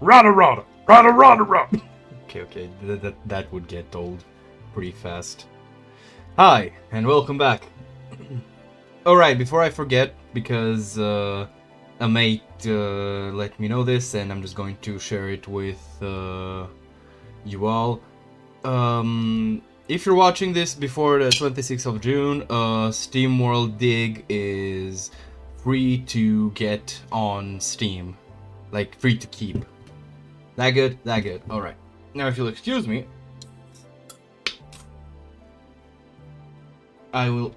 Radda, Radda. Okay, that would get old pretty fast. Hi, and welcome back. Alright, before I forget, because a mate let me know this, and I'm just going to share it with you all. If you're watching this before the 26th of June, Steam World Dig is free to get on Steam. Like, free to keep. That good? That good. Alright. Now, if you'll excuse me, I will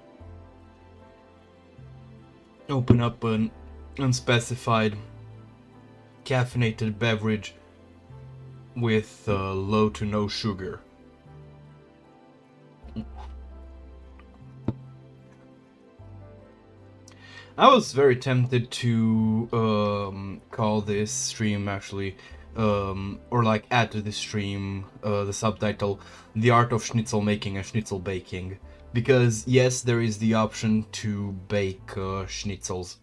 open up an unspecified caffeinated beverage with low to no sugar. I was very tempted to call this stream actually, or like add to this stream the subtitle, The Art of Schnitzel Making and Schnitzel Baking. Because yes, there is the option to bake schnitzels.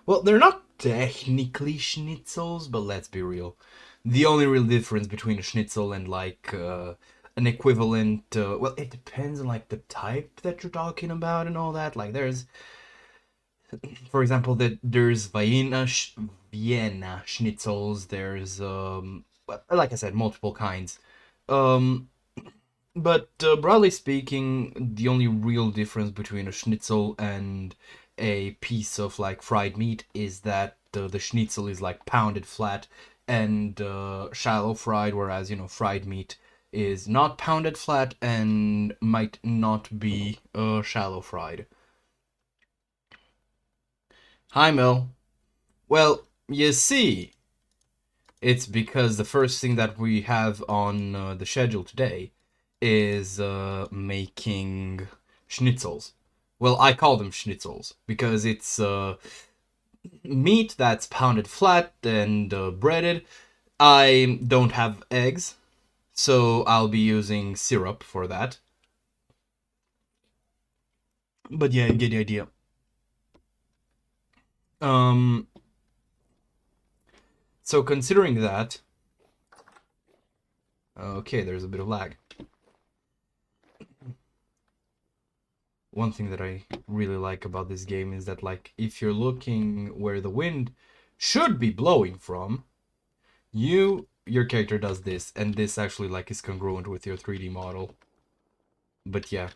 Well, they're not technically schnitzels, but let's be real. The only real difference between a schnitzel and like an equivalent, well, it depends on like the type that you're talking about and all that. Like there's, for example, there's Vienna schnitzels. There's like I said, multiple kinds. But broadly speaking, the only real difference between a schnitzel and a piece of like fried meat is that the schnitzel is like pounded flat and shallow fried, whereas fried meat is not pounded flat and might not be shallow fried. Hi, Mel. Well, you see, it's because the first thing that we have on the schedule today is making schnitzels. Well, I call them schnitzels because it's meat that's pounded flat and breaded. I don't have eggs, so I'll be using syrup for that. But yeah, you get the idea. So considering that, okay, there's a bit of lag. One thing that I really like about this game is that, like, if you're looking where the wind should be blowing from, your character does this, and this actually, like, is congruent with your 3D model. But yeah.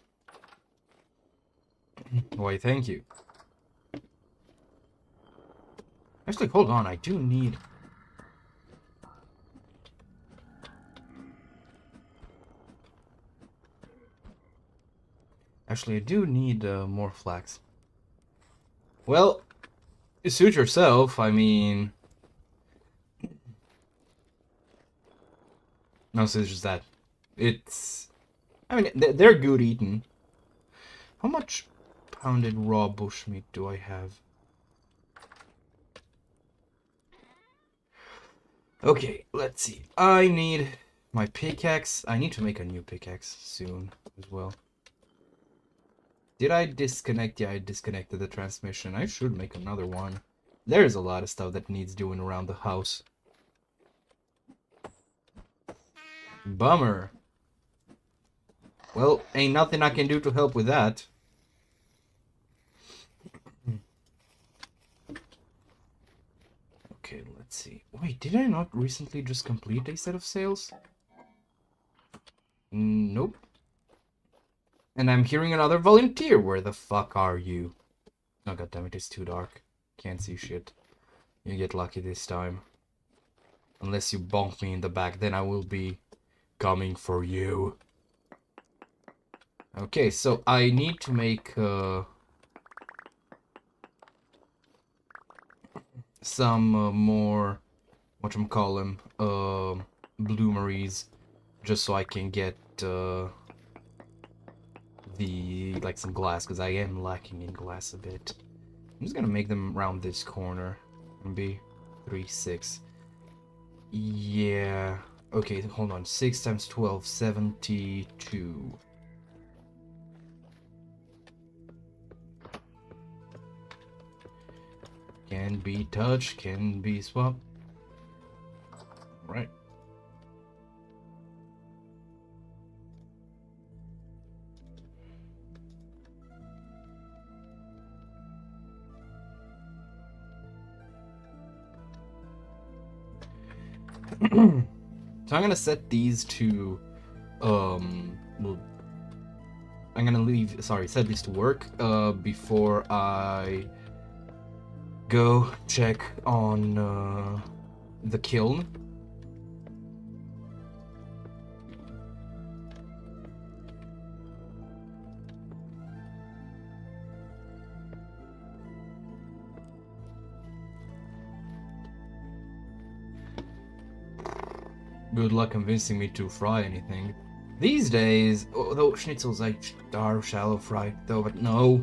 Why, thank you. Actually, hold on, I do need... Actually, I do need more flax. Well, suit yourself, I mean... No, so it's just that. It's... I mean, they're good eating. How much pounded raw bushmeat do I have? Okay, let's see. I need my pickaxe. I need to make a new pickaxe soon as well. Did I disconnect? Yeah, I disconnected the transmission. I should make another one. There's a lot of stuff that needs doing around the house. Bummer. Well, ain't nothing I can do to help with that. Okay, let's see. Wait, did I not recently just complete a set of sales? Nope. And I'm hearing another volunteer. Where the fuck are you? Oh, goddammit, it's too dark. Can't see shit. You get lucky this time. Unless you bonk me in the back, then I will be coming for you. Okay, so I need to make some more, whatchamacallem, bloomeries, just so I can get like some glass, because I am lacking in glass a bit. I'm just gonna make them around this corner. Maybe 3, 6. Yeah. Okay, hold on. 6 times 12, 72. Can be touched, can be swapped. Right. So I'm gonna set these to, well, I'm gonna set these to work, before I go check on, the kiln. Good luck convincing me to fry anything. These days, although schnitzels are shallow fried though, but no.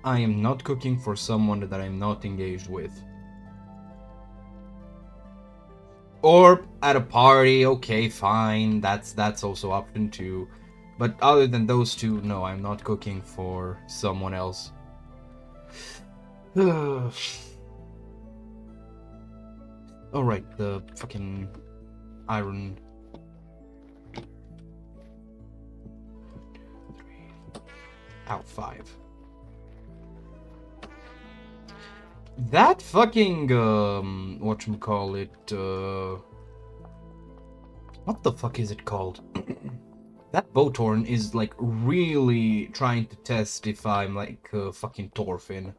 I am not cooking for someone that I'm not engaged with. Or at a party, okay, fine, that's also option too. But other than those two, no, I'm not cooking for someone else. Alright, the fucking iron. 5. That fucking, whatchamacallit, what the fuck is it called? That Boathorn is, like, really trying to test if I'm, like, fucking Thorfinn.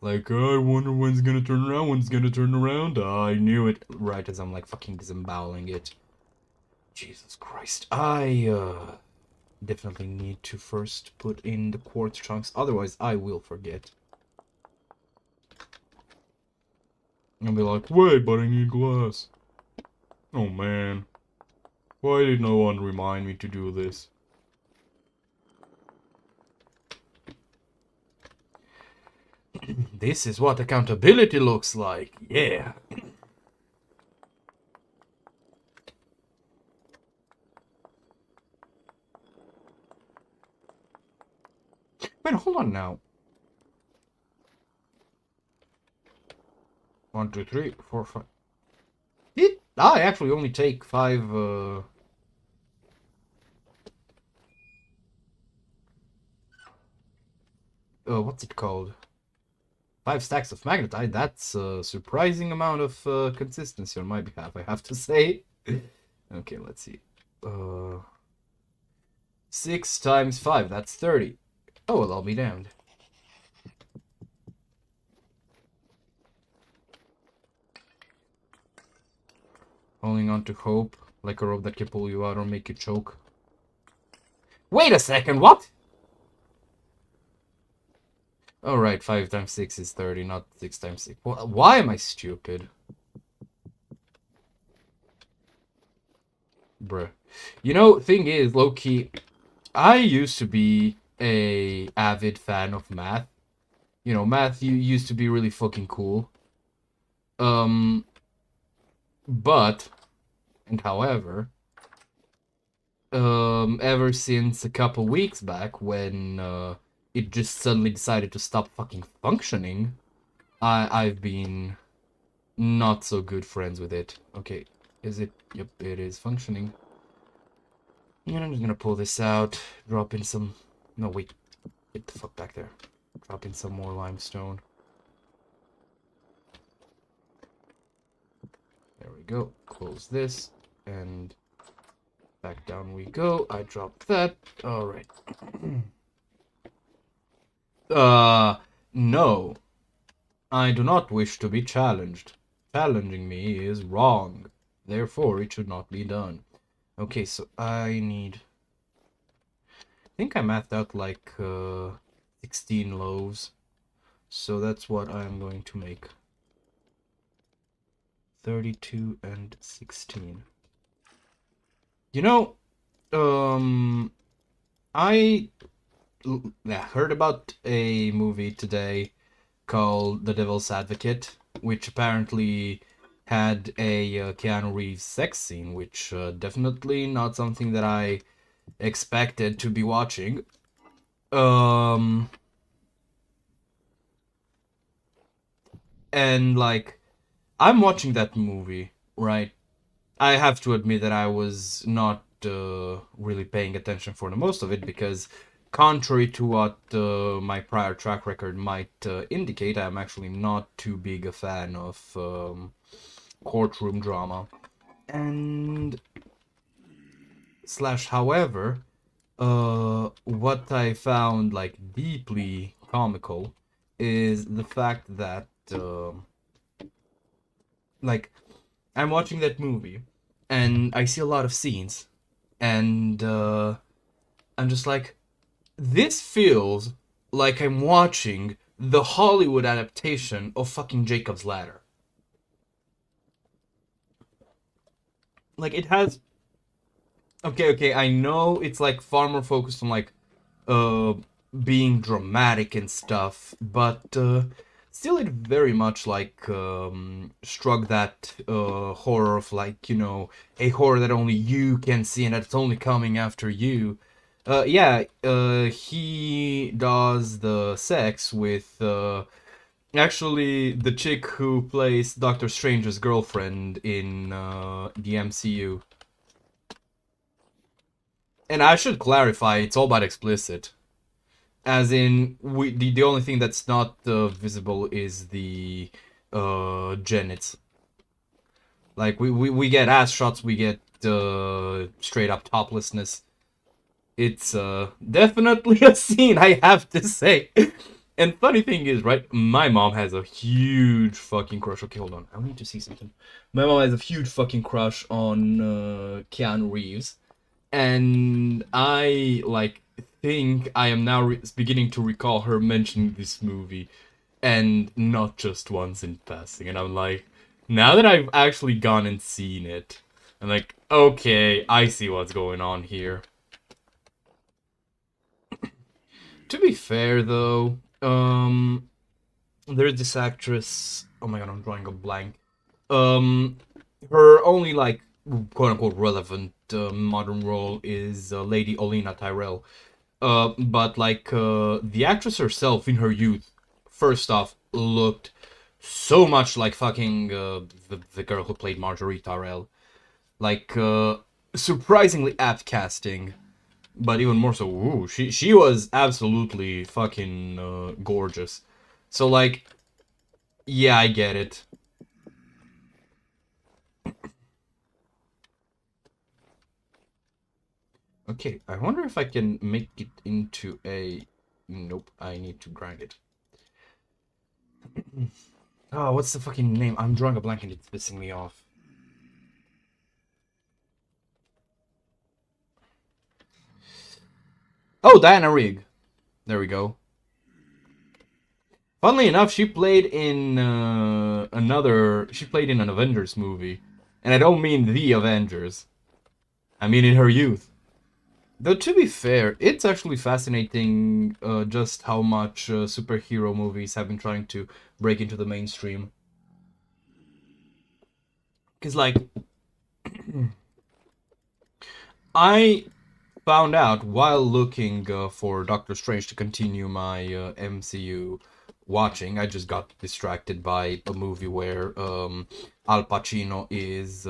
Like, I wonder when's gonna turn around, I knew it. Right as I'm, like, fucking disemboweling it. Jesus Christ. I, definitely need to first put in the quartz chunks, otherwise I will forget. I'll be like, wait, but I need glass. Oh man. Why did no one remind me to do this? This is what accountability looks like, yeah. Wait, hold on now. 1, 2, 3, 4, 5. Did I actually only take 5, what's it called? 5 stacks of magnetite? That's a surprising amount of consistency on my behalf, I have to say. Okay, let's see. 6 times 5, that's 30. Oh, well, I'll be damned. Holding on to hope, like a rope that can pull you out or make you choke. Wait a second, what? Oh, right, 5 times 6 is 30, not 6 times 6. Why am I stupid? Bruh. You know, thing is, low-key, I used to be a avid fan of math. You know, math used to be really fucking cool. But, and however, ever since a couple weeks back when, it just suddenly decided to stop fucking functioning, I've been not so good friends with it. Okay, is it? Yep, it is functioning. And I'm just gonna pull this out, drop in some... No, wait. Get the fuck back there. Drop in some more limestone. There we go. Close this, and back down we go. I dropped that. Alright. No. I do not wish to be challenged. Challenging me is wrong. Therefore, it should not be done. Okay, so I need... I think I mathed out like 16 loaves. So that's what I'm going to make. 32 and 16. You know, I heard about a movie today called The Devil's Advocate, which apparently had a Keanu Reeves sex scene, which definitely not something that I expected to be watching. And like, I'm watching that movie, right? I have to admit that I was not really paying attention for the most of it because, contrary to what my prior track record might indicate, I'm actually not too big a fan of courtroom drama. And slash, however, what I found like deeply comical is the fact that like I'm watching that movie and I see a lot of scenes and I'm just like, this feels like I'm watching the Hollywood adaptation of fucking Jacob's Ladder. Like it has okay, I know it's like far more focused on like uh being dramatic and stuff, but still it very much like struck that horror of like, you know, a horror that only you can see and that's only coming after you. He does the sex with actually the chick who plays Doctor Strange's girlfriend in the MCU. And I should clarify, it's all but explicit. As in, the only thing that's not visible is the genits. Like, we get ass shots, we get straight up toplessness. It's definitely a scene, I have to say. And funny thing is, right, my mom has a huge fucking crush. Okay, hold on, I need to see something. My mom has a huge fucking crush on Keanu Reeves. And I, like, think I am now beginning to recall her mentioning this movie. And not just once in passing. And I'm like, now that I've actually gone and seen it, I'm like, okay, I see what's going on here. To be fair, though, there's this actress. Oh my god, I'm drawing a blank. Her only like quote unquote relevant modern role is Lady Olenna Tyrell. But like the actress herself in her youth, first off, looked so much like fucking the girl who played Marjorie Tyrell. Like surprisingly apt casting. But even more so, ooh, she was absolutely fucking gorgeous. So like, yeah, I get it. Okay, I wonder if I can make it into a... Nope, I need to grind it. Oh, what's the fucking name? I'm drawing a blank and it's pissing me off. Oh, Diana Rigg. There we go. Funnily enough, she played in She played in an Avengers movie. And I don't mean the Avengers. I mean in her youth. Though, to be fair, it's actually fascinating just how much superhero movies have been trying to break into the mainstream. Because, like, I found out while looking for Doctor Strange to continue my MCU watching, I just got distracted by a movie where Al Pacino is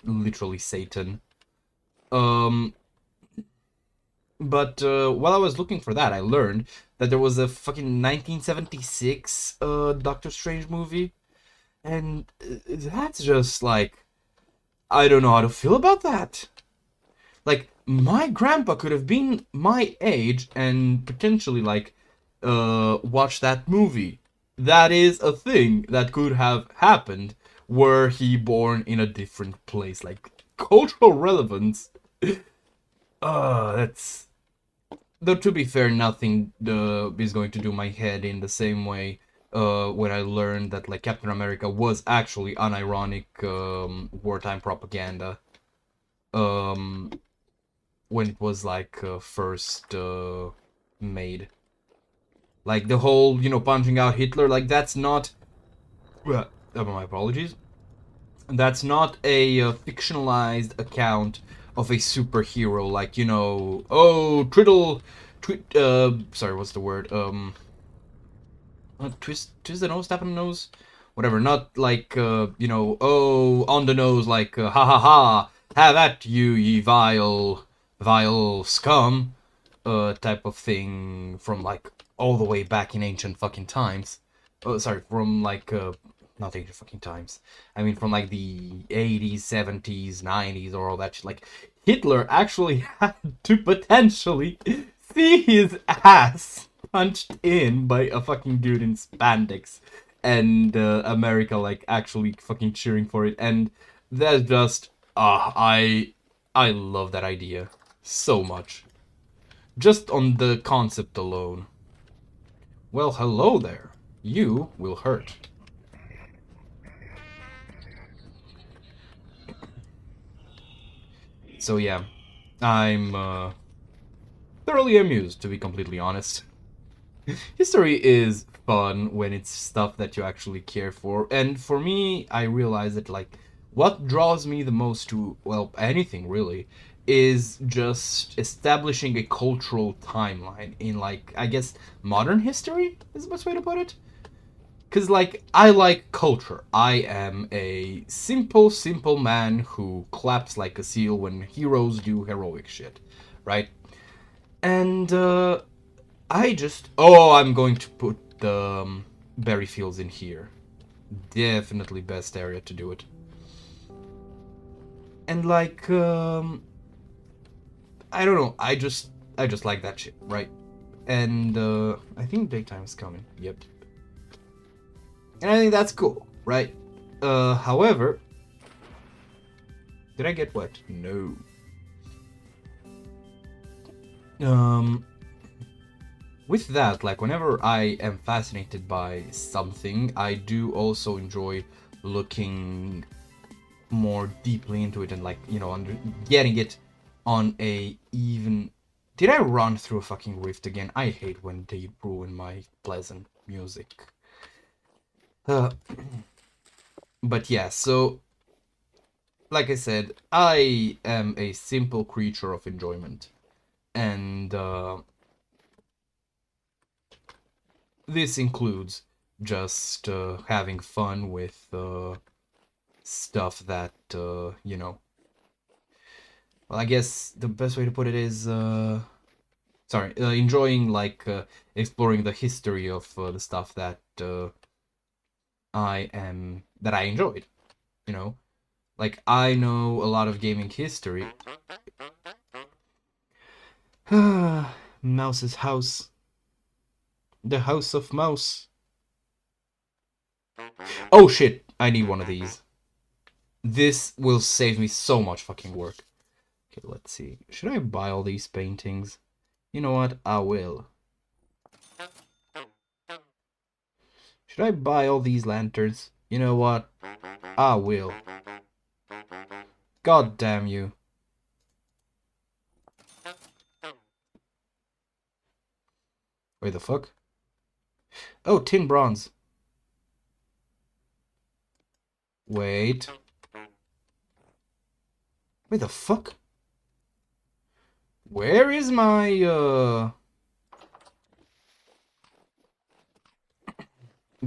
literally Satan. But while I was looking for that, I learned that there was a fucking 1976 Doctor Strange movie. And that's just like, I don't know how to feel about that. Like, my grandpa could have been my age and potentially, like, watch that movie. That is a thing that could have happened were he born in a different place. Like, cultural relevance. That's... Though, to be fair, nothing is going to do my head in the same way when I learned that, like, Captain America was actually unironic wartime propaganda. When it was, like, first made. Like, the whole, you know, punching out Hitler, like, that's not... my apologies. That's not a fictionalized account of a superhero, like, you know, oh, sorry, what's the word? Twist the nose, tap on the nose? whatever. Not like, you know, oh, on the nose, like, ha ha ha, have at you, ye vile scum, type of thing from, like, all the way back in ancient fucking times. Oh, sorry, from, like, not ancient fucking times. I mean, from, like, the 80s, 70s, 90s, or all that shit. Like, Hitler actually had to potentially see his ass punched in by a fucking dude in spandex, and America like actually fucking cheering for it, and that's just I love that idea so much, just on the concept alone. Well, hello there. You will hurt. So yeah, I'm thoroughly amused, to be completely honest. History is fun when it's stuff that you actually care for, and for me, I realize that like what draws me the most to, well, anything really, is just establishing a cultural timeline in, like, I guess modern history is the best way to put it. Cause like I like culture. I am a simple man who claps like a seal when heroes do heroic shit, right? And I'm going to put the berry fields in here. Definitely best area to do it. And like, I don't know. I just like that shit, right? And I think daytime is coming. Yep. And I think that's cool, right? However, did I get wet? No. With that, like, whenever I am fascinated by something, I do also enjoy looking more deeply into it and, like, you know, getting it on a even... Did I run through a fucking rift again? I hate when they ruin my pleasant music. But yeah, so, like I said, I am a simple creature of enjoyment. And, this includes just having fun with stuff that, you know... Well, I guess the best way to put it is... enjoying, like, exploring the history of the stuff that I enjoyed, you know? Like, I know a lot of gaming history. Mouse's house. The House of Mouse. Oh shit, I need one of these. This will save me so much fucking work. Okay, let's see. Should I buy all these paintings? You know what? I will. Should I buy all these lanterns? You know what? I will. God damn you. Wait, the fuck? Oh, tin bronze. Wait. Wait, the fuck? Where is my,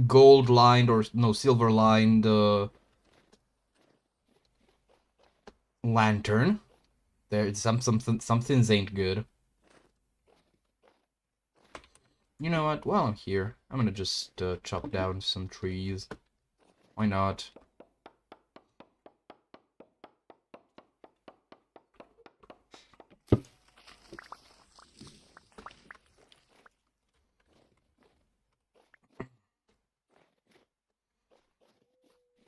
gold lined, or no, silver lined, lantern? There's something's ain't good. You know what? While I'm here, I'm gonna just chop down some trees. Why not?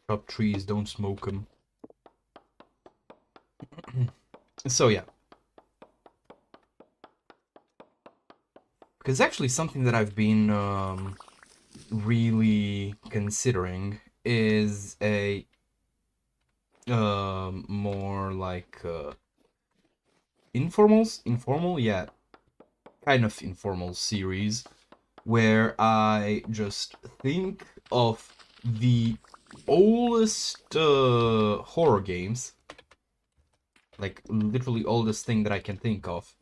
Chop trees, don't smoke them. So yeah. Because actually something that I've been really considering is a more like informal, yeah, kind of informal series where I just think of the oldest horror games, like literally oldest thing that I can think of,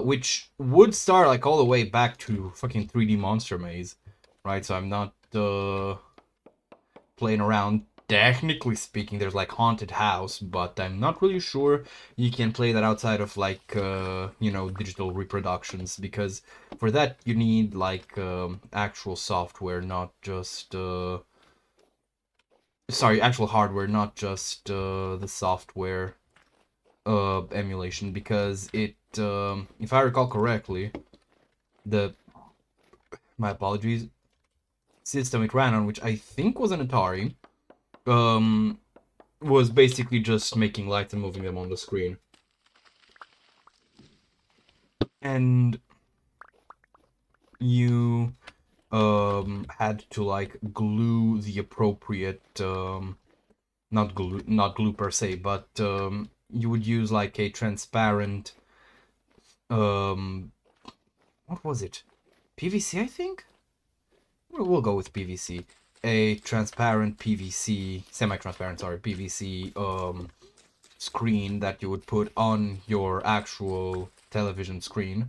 which would start like all the way back to fucking 3D Monster Maze, right? So I'm not playing around. Technically speaking, there's like haunted house, but I'm not really sure you can play that outside of like you know, digital reproductions, because for that you need like actual software, not just sorry, actual hardware, not just the software emulation, because it if I recall correctly, the my apologies, system it ran on, which I think was an Atari, was basically just making lights and moving them on the screen. And you had to like glue the appropriate not glue per se, but you would use like a transparent what was it? PVC, I think? We'll go with PVC. A transparent PVC, semi-transparent, sorry, PVC screen that you would put on your actual television screen,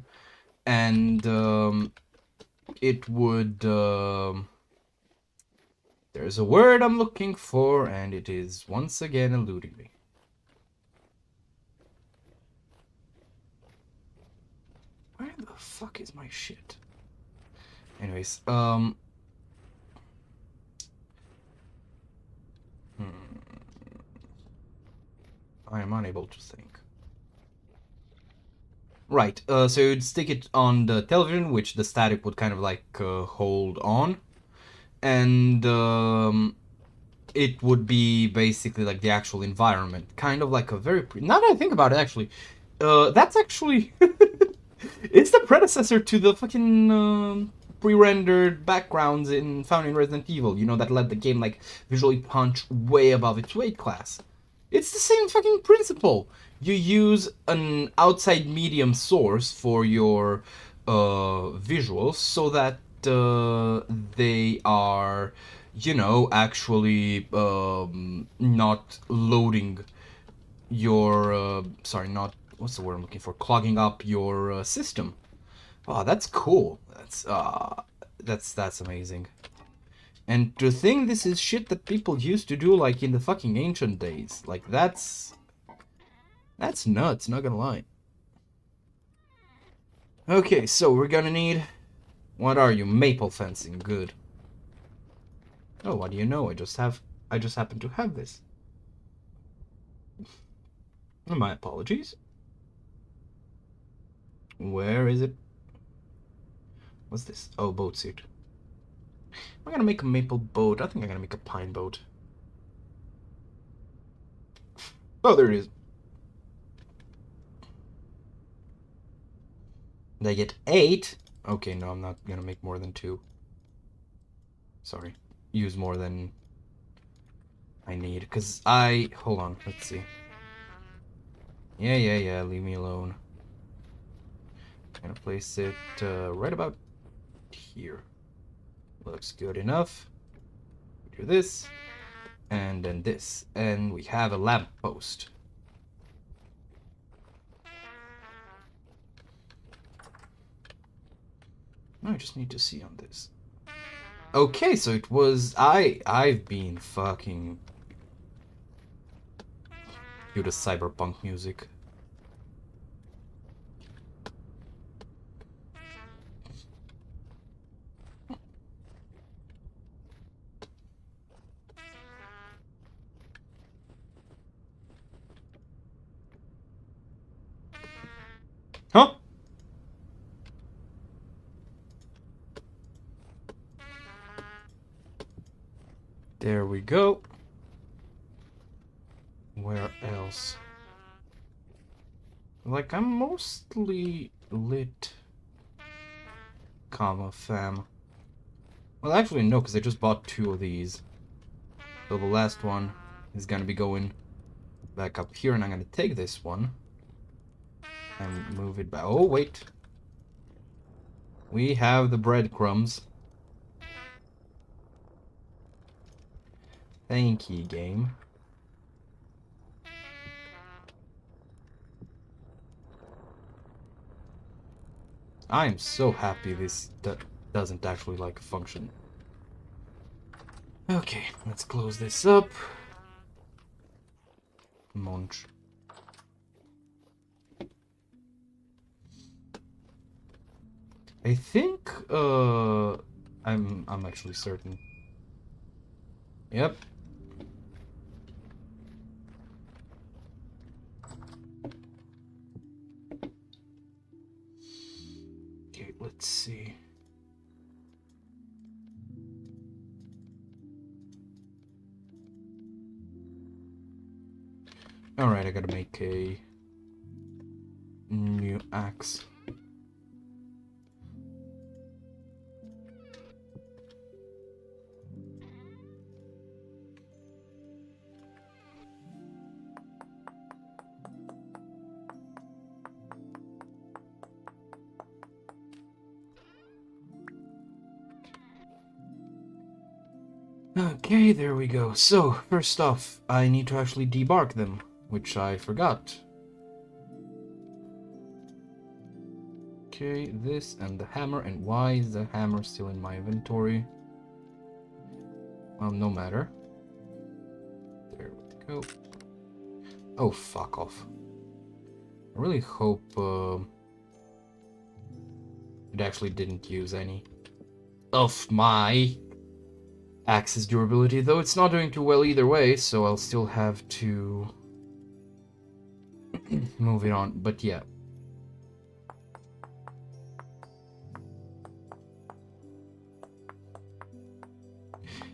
and it would there's a word I'm looking for, and it is once again eluding me. Where the fuck is my shit? Anyways, I am unable to think. Right, so you'd stick it on the television, which the static would kind of like hold on, and it would be basically like the actual environment, kind of like a very now that I think about it, actually, that's actually it's the predecessor to the fucking pre-rendered backgrounds found in Resident Evil, you know, that let the game like visually punch way above its weight class. It's the same fucking principle. You use an outside medium source for your visuals so that they are, you know, actually not loading your sorry, not what's the word I'm looking for, clogging up your system. Oh, that's cool. That's amazing. And to think this is shit that people used to do like in the fucking ancient days, like that's nuts, not gonna lie. Okay, so we're gonna need, what are you, maple fencing, good. Oh, what do you know, I just happen to have this. My apologies. Where is it? What's this? Oh, boat suit. I'm gonna make a maple boat. I think I'm gonna make a pine boat. Oh, there it is. Did I get 8? Okay, no, I'm not gonna make more than 2. Sorry. Use more than I need. Because hold on, let's see. Yeah, leave me alone. I'm gonna place it right about here. Looks good enough. Do this. And then this. And we have a lamppost. I just need to see on this. Okay, so it was I've been fucking cue the cyberpunk music. Huh? There we go. Where else? Like, I'm mostly lit. Comma, fam. Well, actually, no, because I just bought 2 of these. So the last one is gonna be going back up here, and I'm gonna take this one and move it back. Oh, wait. We have the breadcrumbs. Thank you, game. I am so happy this doesn't actually like function. Okay, let's close this up. Munch. I think I'm actually certain. Yep. Okay, let's see. Alright, I gotta make a new axe. Okay, there we go. So, first off, I need to actually debark them, which I forgot. Okay, this and the hammer, and why is the hammer still in my inventory? Well, no matter. There we go. Oh, fuck off. I really hope it actually didn't use any of my axe's durability, though it's not doing too well either way, so I'll still have to move it on, but yeah.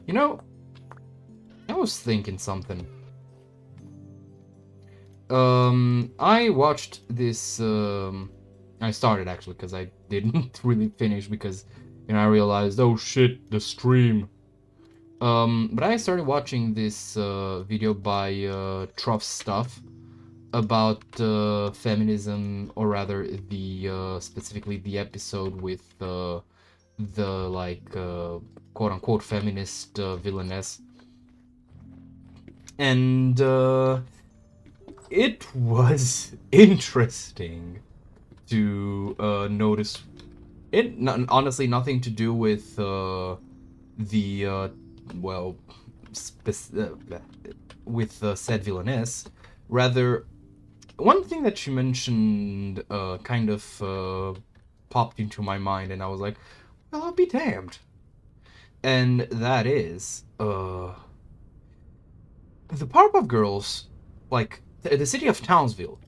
You know, I was thinking something. I watched this, I started actually, because I didn't really finish, because, you know, I realized, oh shit, the stream. But I started watching this video by Truff Stuff about feminism, or rather the specifically the episode with the like quote-unquote feminist villainess, and it was interesting to notice it. Honestly, nothing to do with the well, with said villainess. Rather, one thing that she mentioned kind of popped into my mind, and I was like, well, I'll be damned. And that is, the Powerpuff Girls, like, the city of Townsville,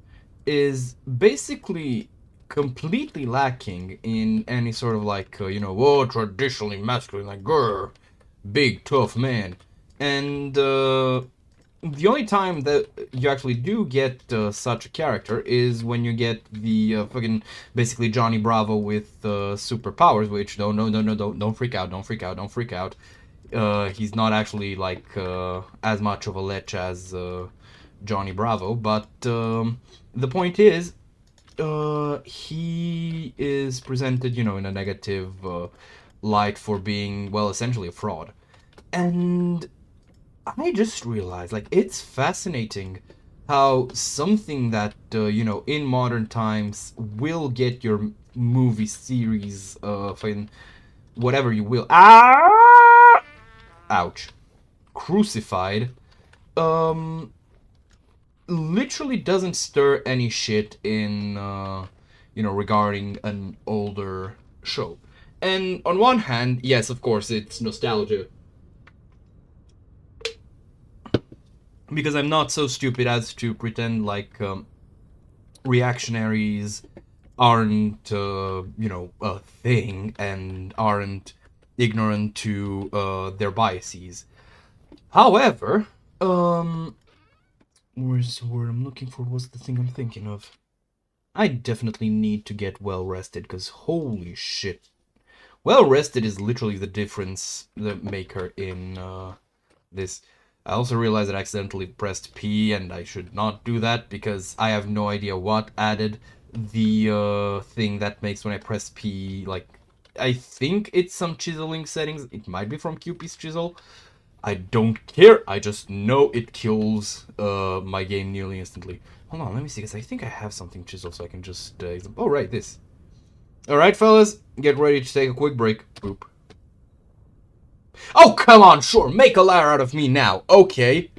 is basically completely lacking in any sort of, like, you know, oh, traditionally masculine, like, grr, big, tough man. And, the only time that you actually do get such a character is when you get the fucking basically Johnny Bravo with superpowers, which don't freak out, don't freak out, don't freak out. He's not actually like as much of a lech as Johnny Bravo, but the point is, he is presented, you know, in a negative light for being, well, essentially a fraud. And I just realized, like, it's fascinating how something that, you know, in modern times will get your movie series, whatever you will, ouch, crucified, literally doesn't stir any shit in, you know, regarding an older show. And on one hand, yes, of course, it's nostalgia. Because I'm not so stupid as to pretend like reactionaries aren't, you know, a thing and aren't ignorant to their biases. However, where's the word I'm looking for? What's the thing I'm thinking of? I definitely need to get well rested, because holy shit. Well rested is literally the difference, the maker in this. I also realized that I accidentally pressed P, and I should not do that, because I have no idea what added the thing that makes when I press P, like, I think it's some chiseling settings. It might be from QP's chisel. I don't care. I just know it kills my game nearly instantly. Hold on, let me see, because I think I have something chiseled, so I can just... oh, right, this. Alright, fellas, get ready to take a quick break. Boop. Oh, come on, sure, make a liar out of me now, okay.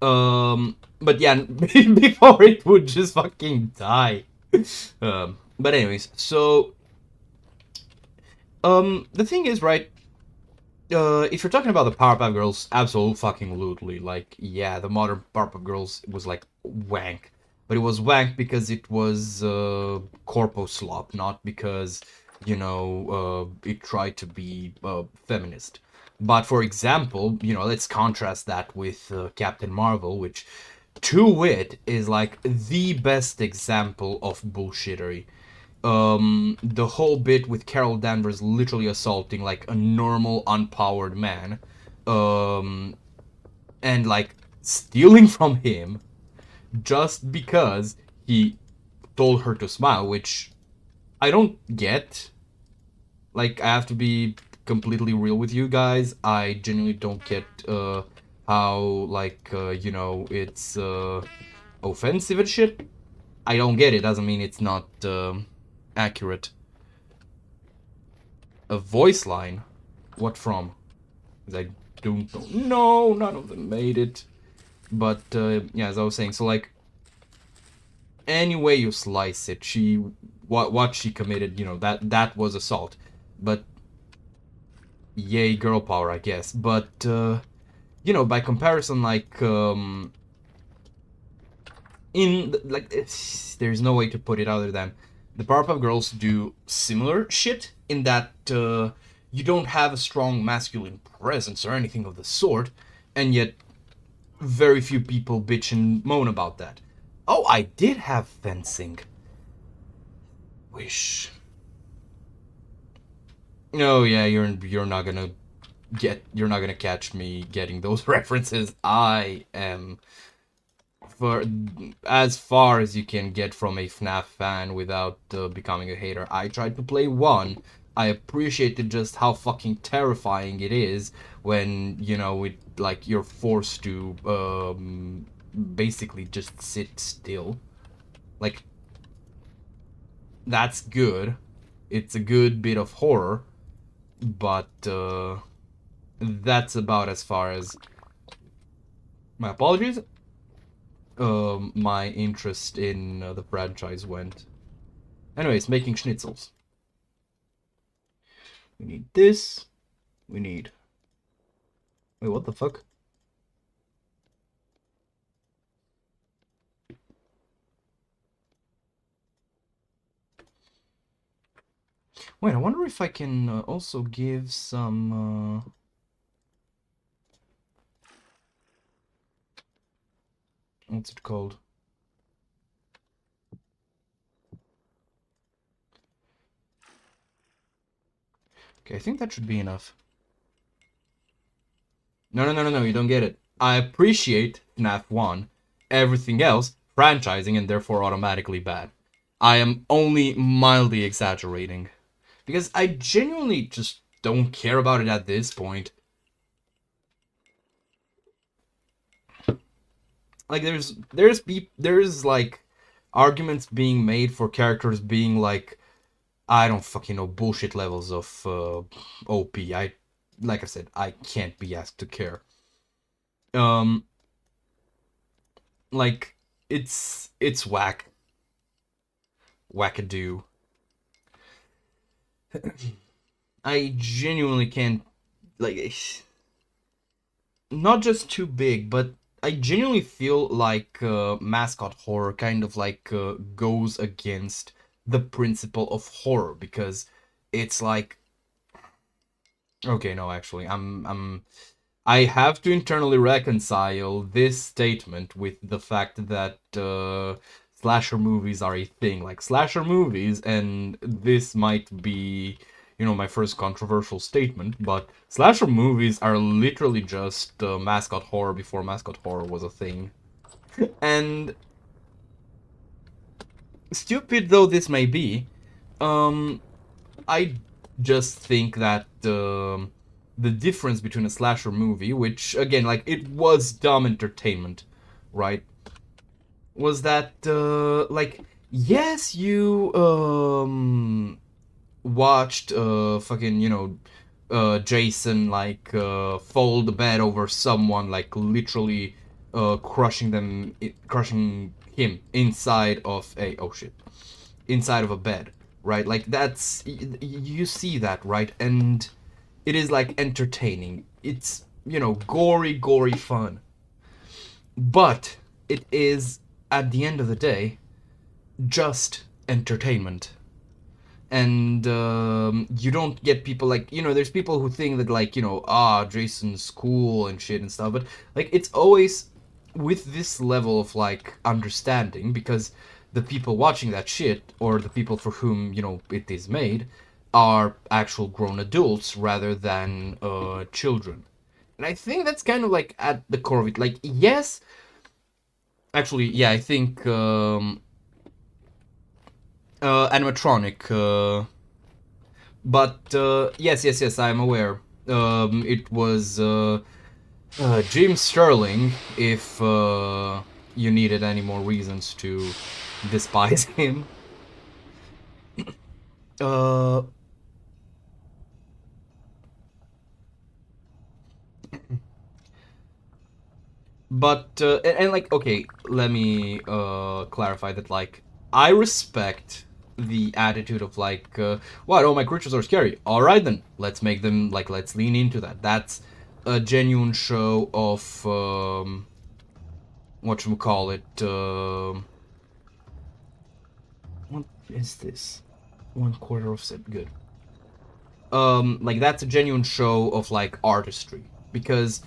But yeah, before it would just fucking die. But anyways, so, the thing is, right, if you're talking about the Powerpuff Girls, absolutely, like, yeah, the modern Powerpuff Girls was, like, wank. But it was wank because it was, corpo slop, not because, you know, it tried to be, feminist. But, for example, you know, let's contrast that with, Captain Marvel, which, to wit, is, like, the best example of bullshittery. The whole bit with Carol Danvers literally assaulting like a normal unpowered man, and like stealing from him just because he told her to smile, which I don't get. Like, I have to be completely real with you guys. I genuinely don't get how like you know, it's offensive and shit. I don't get it. Doesn't mean it's not accurate. A voice line? What from? Because I don't know. No, none of them made it. But, yeah, as I was saying, so, like, any way you slice it, what she committed, you know, that was assault. But, yay, girl power, I guess. But, you know, by comparison, like, there's no way to put it other than the Powerpuff Girls do similar shit in that you don't have a strong masculine presence or anything of the sort, and yet very few people bitch and moan about that. Oh, I did have fencing. Wish. Oh yeah, you're not gonna catch me getting those references. I am for as far as you can get from a FNAF fan without becoming a hater. I tried to play 1. I appreciated just how fucking terrifying it is when, you know, it like you're forced to basically just sit still. Like, that's good. It's a good bit of horror, but that's about as far as, my apologies, my interest in the franchise went. Anyways, making schnitzels. We need this. We need... Wait, what the fuck? Wait, I wonder if I can also give some... what's it called? Okay, I think that should be enough. No, you don't get it. I appreciate FNAF 1. Everything else, franchising, and therefore automatically bad. I am only mildly exaggerating. Because I genuinely just don't care about it at this point. Like, there's like arguments being made for characters being like, I don't fucking know, bullshit levels of OP. Like I said, I can't be asked to care. Like, it's whack. Wackadoo. I genuinely can't, like, not just too big, but I genuinely feel like mascot horror kind of like goes against the principle of horror, because it's like, okay, no, actually, I have to internally reconcile this statement with the fact that slasher movies are a thing. Like, slasher movies, and this might be, you know, my first controversial statement, but slasher movies are literally just mascot horror before mascot horror was a thing. And stupid though this may be, I just think that the difference between a slasher movie, which, again, like, it was dumb entertainment, right, was that, like, yes, you, watched, fucking, you know, Jason like fold the bed over someone, like literally crushing him inside of a inside of a bed, right? Like that's you see that, right? And it is like entertaining. It's, you know, gory fun. But it is, at the end of the day, just entertainment. And you don't get people like, you know, there's people who think that, like, you know, Jason's cool and shit and stuff, but like it's always with this level of like understanding, because the people watching that shit, or the people for whom, you know, it is made, are actual grown adults rather than children. And I think that's kind of like at the core of it. Like, yes, actually, yeah, I think animatronic, but yes, I'm aware. It was Jim Sterling, if you needed any more reasons to despise him. Uh, but and like, okay, let me clarify that, like, I respect the attitude of like, what, all my creatures are scary. All right then, let's make them, like, let's lean into that. That's a genuine show of whatchamacallit, what is this? 1/4 offset, good. Like, that's a genuine show of like artistry, because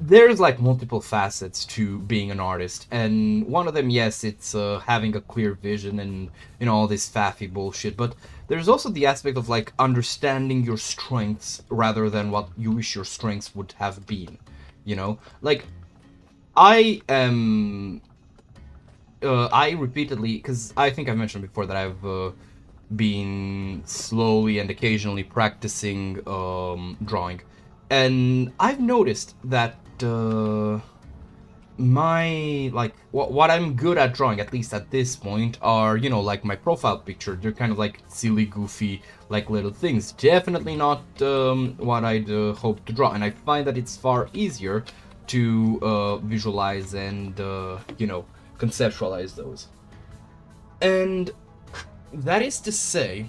there's like multiple facets to being an artist, and one of them, yes, it's having a clear vision and, you know, all this faffy bullshit, but there's also the aspect of like understanding your strengths rather than what you wish your strengths would have been, you know? Like, I am I repeatedly, because I think I've mentioned before that I've been slowly and occasionally practicing drawing, and I've noticed that my, like, what I'm good at drawing, at least at this point, are, you know, like my profile picture. They're kind of like silly, goofy, like little things. Definitely not what I'd hope to draw, and I find that it's far easier to visualize and you know, conceptualize those. And that is to say,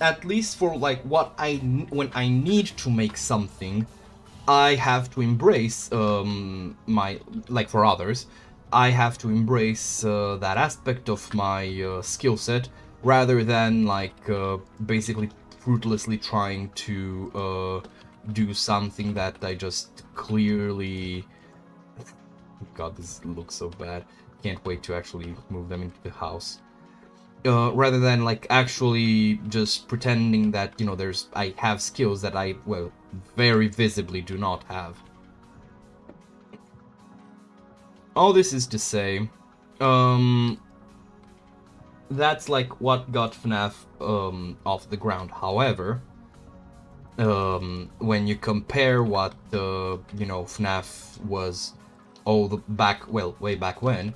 at least for like what when I need to make something, I have to embrace my, like, for others, I have to embrace that aspect of my skill set, rather than like basically fruitlessly trying to do something that I just clearly. God, this looks so bad. Can't wait to actually move them into the house. Rather than like actually just pretending that, you know, I have skills that I, well, very visibly do not have. All this is to say, that's like what got FNAF off the ground. However, when you compare what you know, FNAF was way back when,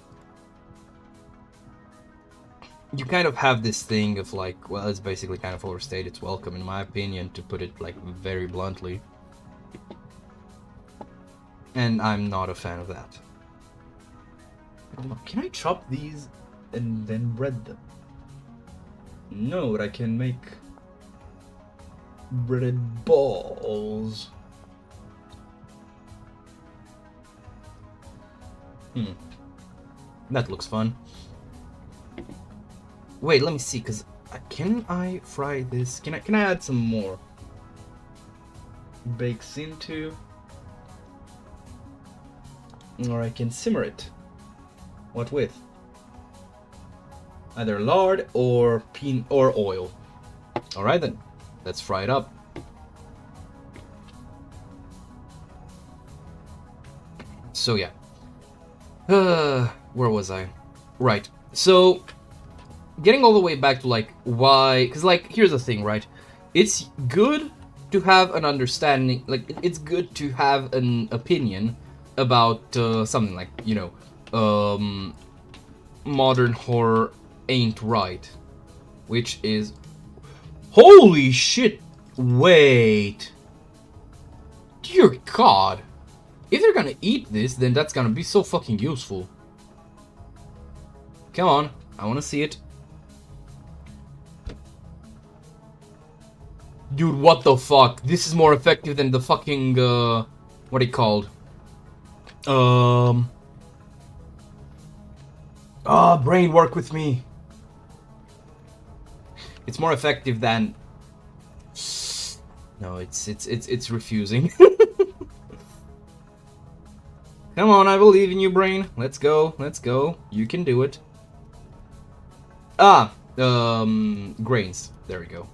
you kind of have this thing of like, well, it's basically kind of overstayed its welcome, in my opinion, to put it like very bluntly. And I'm not a fan of that. Can I chop these and then bread them? No, but I can make breaded balls. That looks fun. Wait, let me see, cause can I fry this? Can I add some more? Bakes into, or I can simmer it. What with? Either lard or oil. All right then, let's fry it up. So yeah, where was I? Right. So, getting all the way back to like why, because like here's the thing, right? It's good to have an understanding, like it's good to have an opinion about something, like, you know, modern horror ain't right, which is Holy shit! Wait. Dear God. If they're gonna eat this, then that's gonna be so fucking useful. Come on, I wanna see it. Dude, what the fuck? This is more effective than the fucking, what are it called? Brain, work with me. It's more effective than... No, it's refusing. Come on, I believe in you, brain. Let's go, let's go. You can do it. Grains. There we go.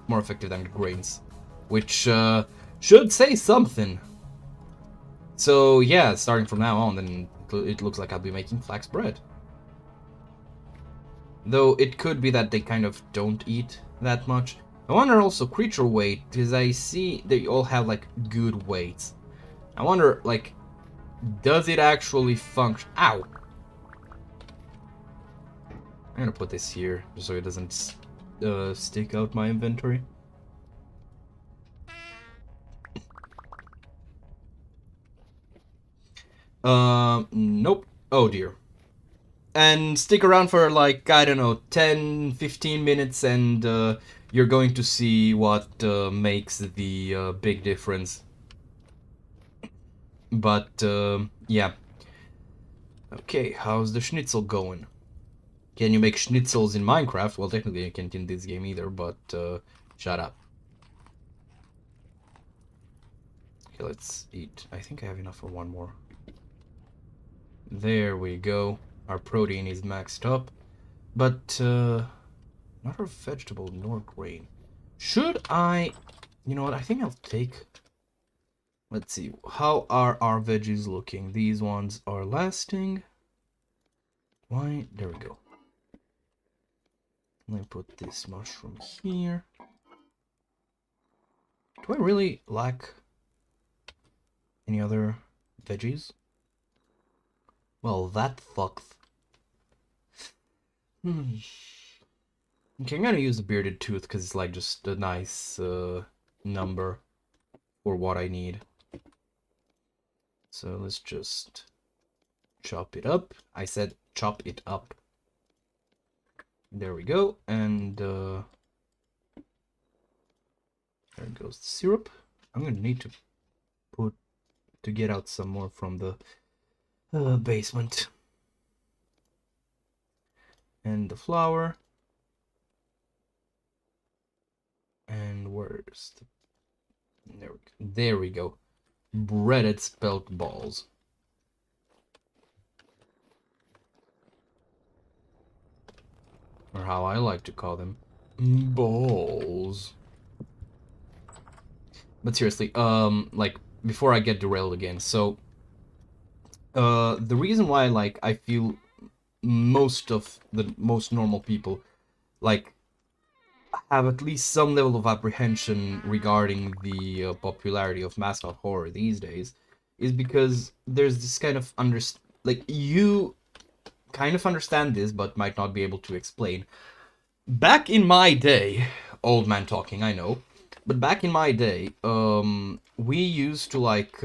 More effective than grains. Which, should say something. So, yeah, starting from now on, then it looks like I'll be making flax bread. Though it could be that they kind of don't eat that much. I wonder also creature weight, because I see they all have, like, good weights. I wonder, like, does it actually function? Ow! I'm gonna put this here, just so it doesn't stick out my inventory. Nope. Oh dear. And stick around for like, I don't know, 10-15 minutes and you're going to see what makes the big difference. But, yeah. Okay, how's the schnitzel going? Can you make schnitzels in Minecraft? Well, technically you can't in this game either, but shut up. Okay, let's eat. I think I have enough for one more. There we go. Our protein is maxed up, but not our vegetable nor grain. Should I... You know what, I think I'll take... Let's see, how are our veggies looking? These ones are lasting. Why? There we go. Let me put this mushroom here. Do I really lack any other veggies? Well, that fucks. Okay, I'm gonna use the bearded tooth because it's like just a nice number for what I need. So let's just chop it up. I said chop it up. There we go, and there goes the syrup. I'm gonna need to get out some more from the basement. And the flour. And where's the... There we go. Breaded spelt balls. Or how I like to call them, balls. But seriously, like, before I get derailed again, so the reason why, like, I feel most of the most normal people, like, have at least some level of apprehension regarding the popularity of mascot horror these days, is because there's this kind of like, you kind of understand this, but might not be able to explain. Back in my day, old man talking, I know, but back in my day, we used to, like,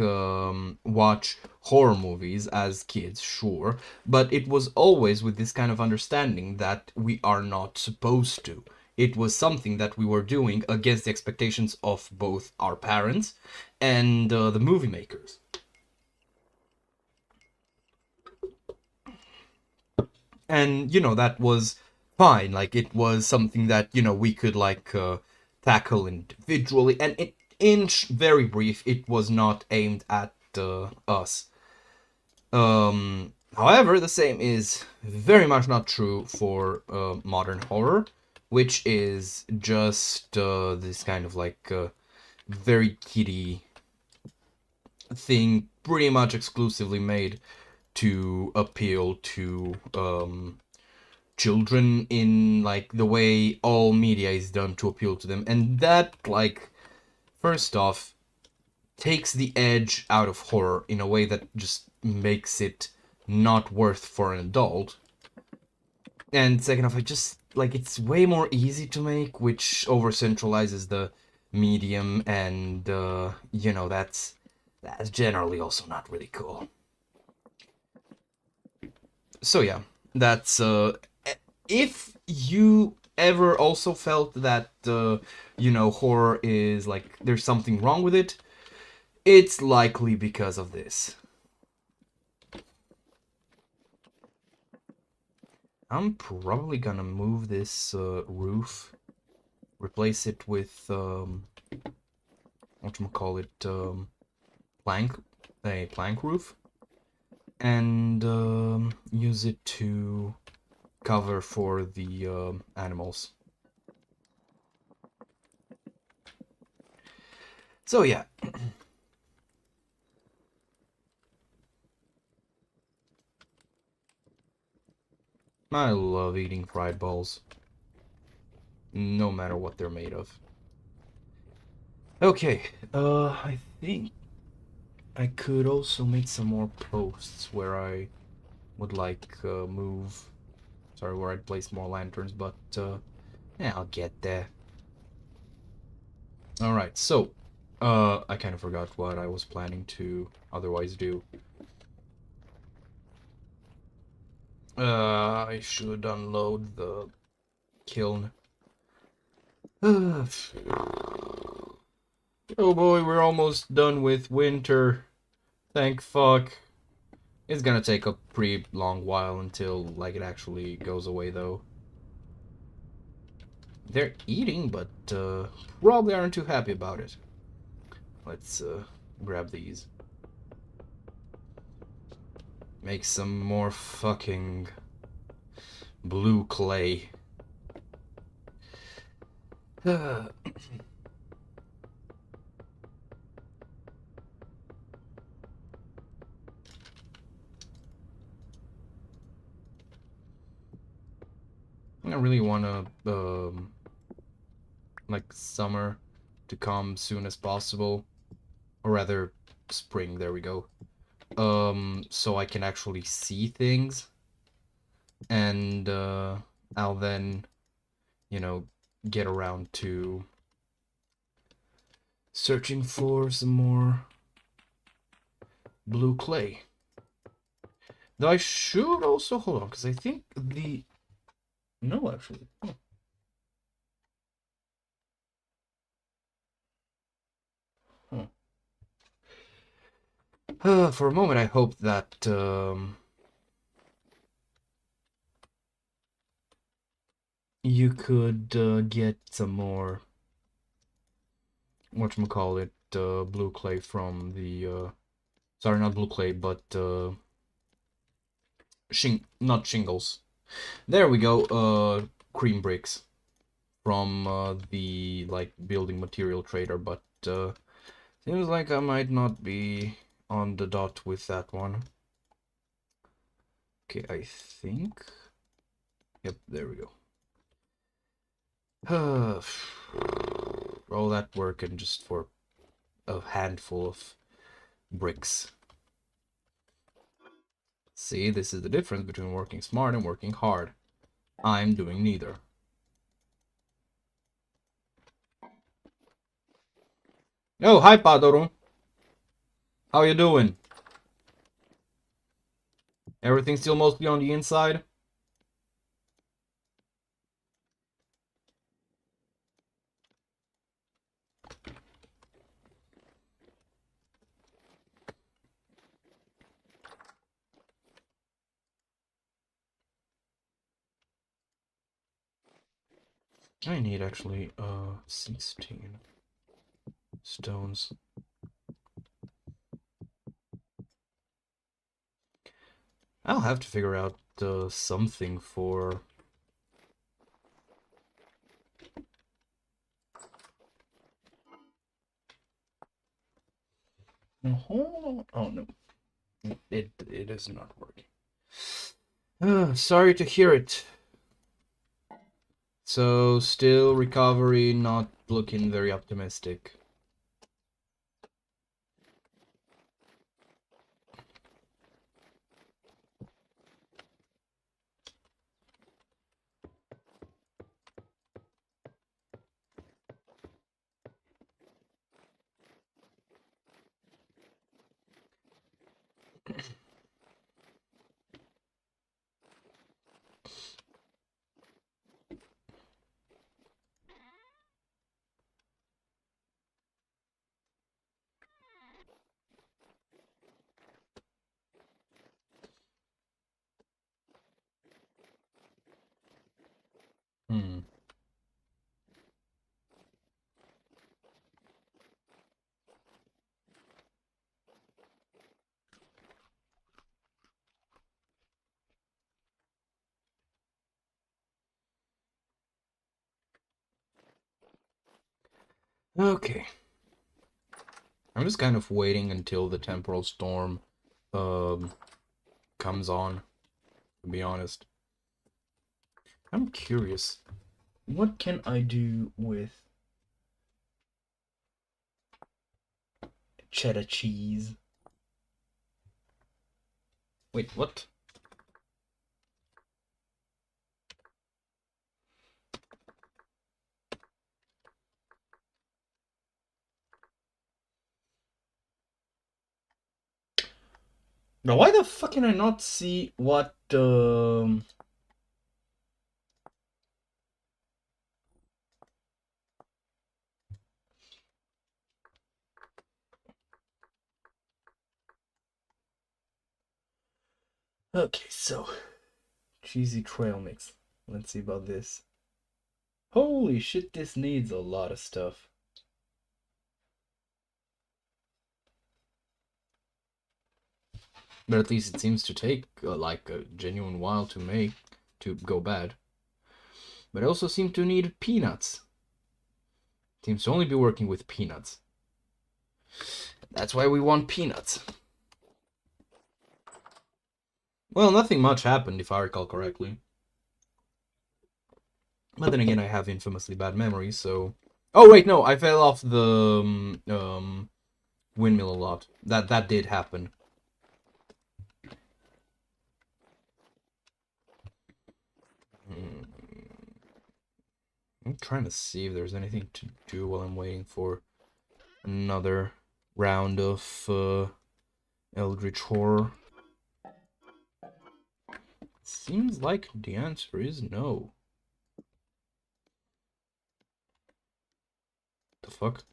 watch horror movies as kids, sure, but it was always with this kind of understanding that we are not supposed to. It was something that we were doing against the expectations of both our parents and the movie makers. And, you know, that was fine. Like, it was something that, you know, we could, like, tackle individually. And in very brief, it was not aimed at us. However, the same is very much not true for modern horror, which is just this kind of, like, very kiddie thing, pretty much exclusively made to appeal to children in, like, the way all media is done to appeal to them. And that, like, first off, takes the edge out of horror in a way that just makes it not worth for an adult. And second off, I just like it's way more easy to make, which over centralizes the medium, and you know, that's generally also not really cool. So yeah, that's if you ever also felt that you know, horror is like there's something wrong with it, it's likely because of this. I'm probably gonna move this roof, replace it with whatchamacallit, a plank roof, and use it to cover for the animals. So yeah. I love eating fried balls, no matter what they're made of. Okay, I think I could also make some more posts where I would like where I'd place more lanterns, but yeah, I'll get there. Alright, so, I kind of forgot what I was planning to otherwise do. I should unload the kiln. Oh boy, we're almost done with winter. Thank fuck. It's gonna take a pretty long while until, like, it actually goes away, though. They're eating, but probably aren't too happy about it. Let's grab these. Make some more fucking blue clay. I really want to, like, summer to come soon as possible. Or rather, spring, there we go. So I can actually see things. And, I'll then, you know, get around to searching for some more blue clay. Though I should also, hold on, because I think the... No, actually. Oh. Huh. For a moment, I hoped that you could get some more, whatchamacallit, blue clay from the... Sorry, not blue clay, but not shingles. There we go, cream bricks from the, like, building material trader, but seems like I might not be on the dot with that one. Okay, I think... Yep, there we go. All that work and just for a handful of bricks. See, this is the difference between working smart and working hard. I'm doing neither. Oh, hi, Padoro. How you doing? Everything still mostly on the inside? I need actually 16 stones. I'll have to figure out something for... Oh no, it is not working. Sorry to hear it. So still recovery not looking very optimistic. Okay. I'm just kind of waiting until the temporal storm comes on, to be honest. I'm curious. What can I do with cheddar cheese? Wait, what? Now, why the fuck can I not see what, Okay, so... cheesy trail mix. Let's see about this. Holy shit, this needs a lot of stuff. But at least it seems to take, like, a genuine while to make, to go bad. But I also seem to need peanuts. Seems to only be working with peanuts. That's why we want peanuts. Well, nothing much happened, if I recall correctly. But then again, I have infamously bad memories, so... Oh, wait, no, I fell off the windmill a lot. That did happen. I'm trying to see if there's anything to do while I'm waiting for another round of Eldritch Horror. Seems like the answer is no. The fuck?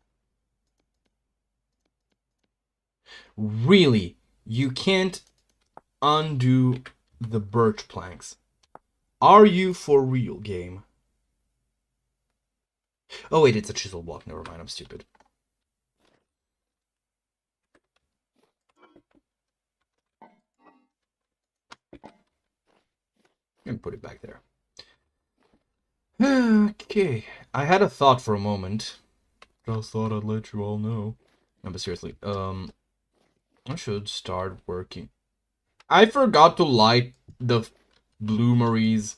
Really? You can't undo the birch planks? Are you for real, game? Oh wait, it's a chisel block. Never mind, I'm stupid. And put it back there. Okay, I had a thought for a moment. Just thought I'd let you all know. No, but seriously, I should start working. I forgot to light the bloomeries.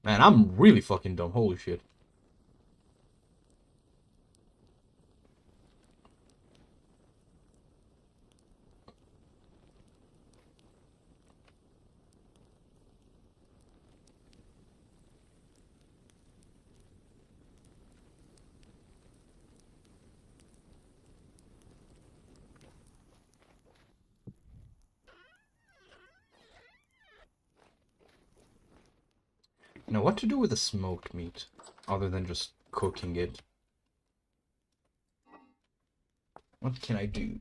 Man, I'm really fucking dumb. Holy shit. Now, what to do with the smoked meat, other than just cooking it? What can I do?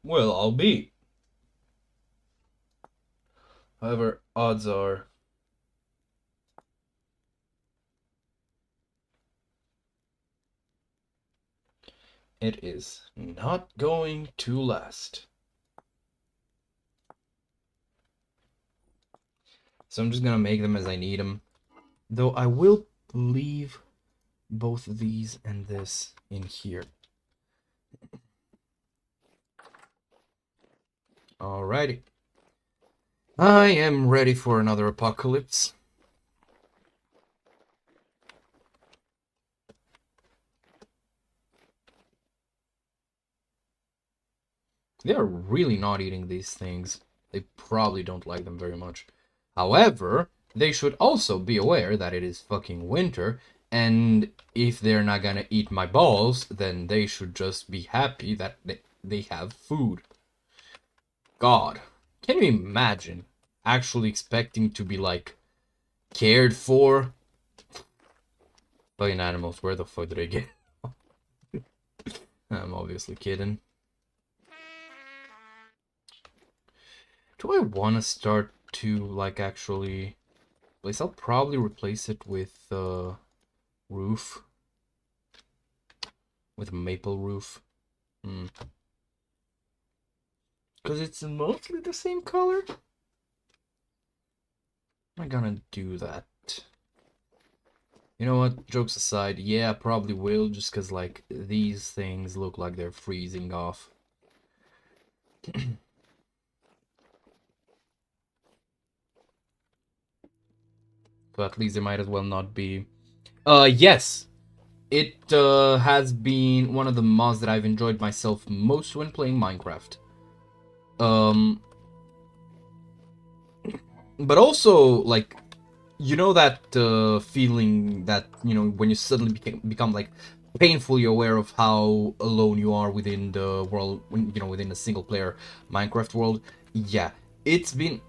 Well, I'll be. However, odds are... it is not going to last. So I'm just gonna make them as I need them. Though I will leave both these and this in here. Alrighty. I am ready for another apocalypse. They are really not eating these things. They probably don't like them very much. However, they should also be aware that it is fucking winter, and if they're not gonna eat my balls, then they should just be happy that they have food. God, can you imagine actually expecting to be, like, cared for by animals? Where the fuck did I get? I'm obviously kidding. Do I want to start to, like, actually place? I'll probably replace it with roof. With a maple roof. Because it's mostly the same color. I'm gonna do that. You know what? Jokes aside, yeah, probably will, just because, like, these things look like they're freezing off. So at least they might as well not be. Yes! It has been one of the mods that I've enjoyed myself most when playing Minecraft. Um, but also, like, you know that feeling that, you know, when you suddenly become like painfully aware of how alone you are within the world, when, you know, within a single player Minecraft world. Yeah, it's been.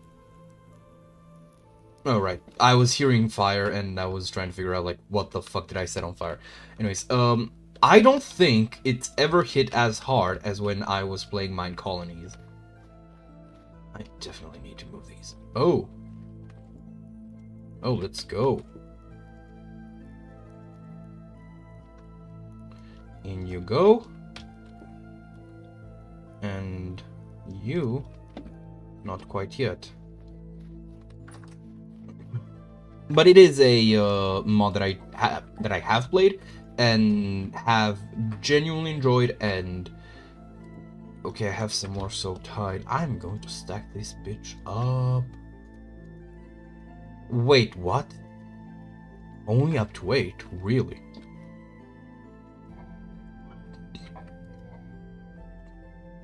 Oh, right. I was hearing fire and I was trying to figure out, like, what the fuck did I set on fire? Anyways, I don't think it's ever hit as hard as when I was playing Mine Colonies. I definitely need to move these. Oh. Oh, let's go. In you go. And you, not quite yet. But it is a mod that I have played and have genuinely enjoyed. And okay, I have some more soaked hide. I'm going to stack this bitch up. Wait, what? Only up to 8, really?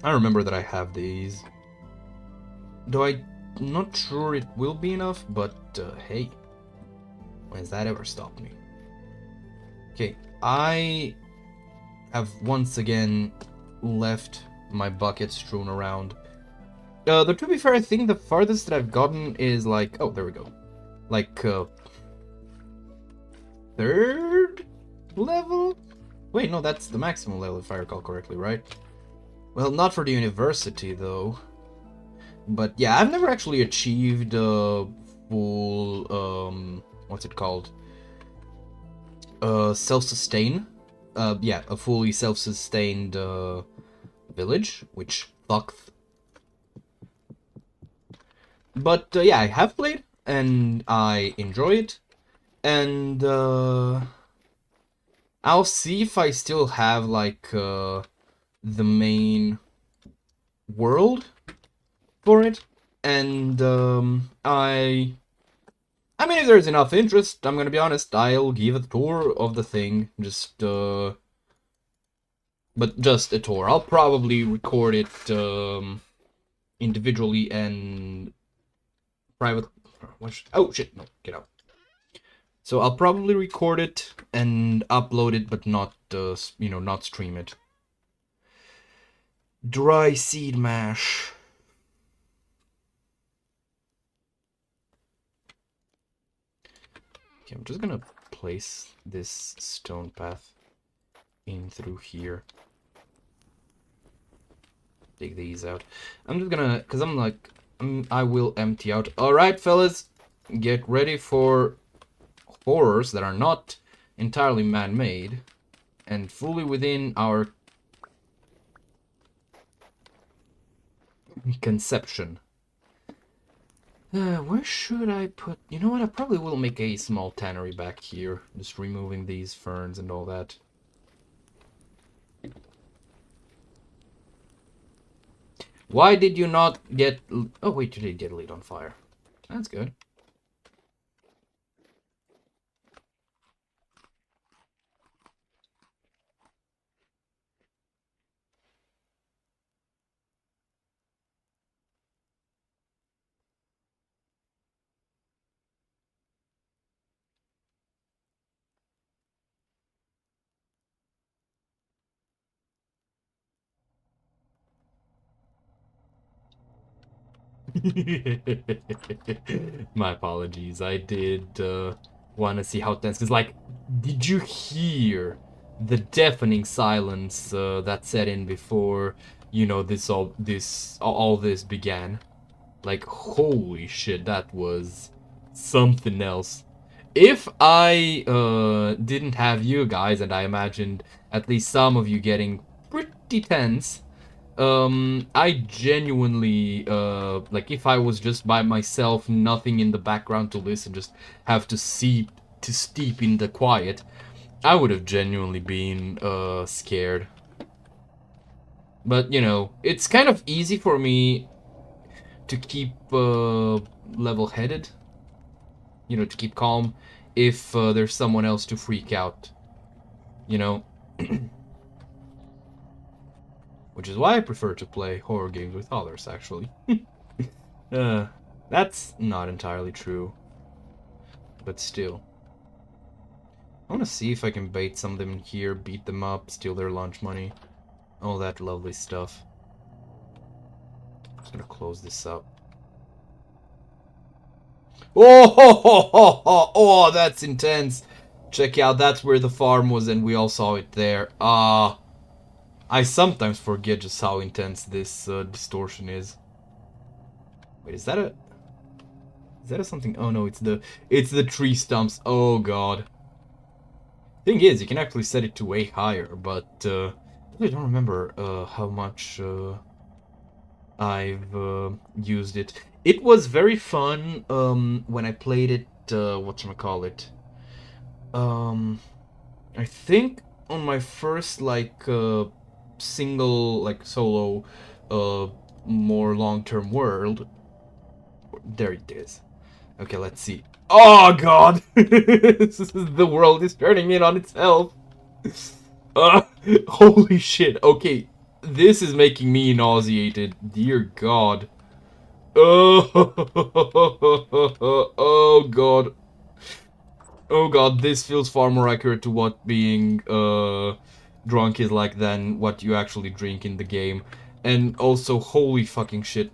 I remember that I have these. Though I'm not sure it will be enough, but hey. When has that ever stopped me? Okay, I have once again left my bucket strewn around. Though to be fair, I think the farthest that I've gotten is like, oh, there we go. Like, 3rd level? Wait, no, that's the maximum level if I recall correctly, right? Well, not for the university, though. But yeah, I've never actually achieved a full, what's it called? Self-sustain. Yeah, a fully self-sustained, village, which fucks. But, yeah, I have played, and I enjoy it, and, I'll see if I still have, like, the main world for it, and, I mean, if there's enough interest, I'm gonna be honest, I'll give a tour of the thing, but just a tour. I'll probably record it, individually and private. Oh shit! No, get out. So I'll probably record it and upload it, but not, you know, not stream it. Dry seed mash. Okay, I'm just gonna place this stone path in through here. Dig these out. I'm just gonna, cause I'm like, I will empty out. All right, fellas, get ready for horrors that are not entirely man-made and fully within our conception. Where should I put... You know what? I probably will make a small tannery back here. Just removing these ferns and all that. Why did you not get... Oh, wait, you did get lit on fire. That's good. My apologies. I did want to see how tense. Because, like, did you hear the deafening silence that set in before, you know, all this began? Like, holy shit, that was something else. If I didn't have you guys, and I imagined at least some of you getting pretty tense, I genuinely, like, if I was just by myself, nothing in the background to listen, just have to see too steep in the quiet, I would have genuinely been scared. But, you know, it's kind of easy for me to keep level-headed. You know, to keep calm if there's someone else to freak out. You know? Which is why I prefer to play horror games with others, actually. That's not entirely true. But still. I want to see if I can bait some of them in here, beat them up, steal their lunch money. All that lovely stuff. I'm just gonna close this up. Oh, ho, ho, ho, ho. Oh, that's intense. Check out, that's where the farm was and we all saw it there. I sometimes forget just how intense this distortion is. Wait, is that a something? Oh no, it's the tree stumps. Oh god. Thing is, you can actually set it to way higher, but I really don't remember how much I've used it. It was very fun when I played it. Whatchamacallit? I think on my first like single like solo more long-term world. There it is. Okay, let's see. Oh god! The world is turning in on itself. Holy shit. Okay, this is making me nauseated. Dear god. Oh, oh god. Oh god, this feels far more accurate to what being drunk is like than what you actually drink in the game. And also, holy fucking shit.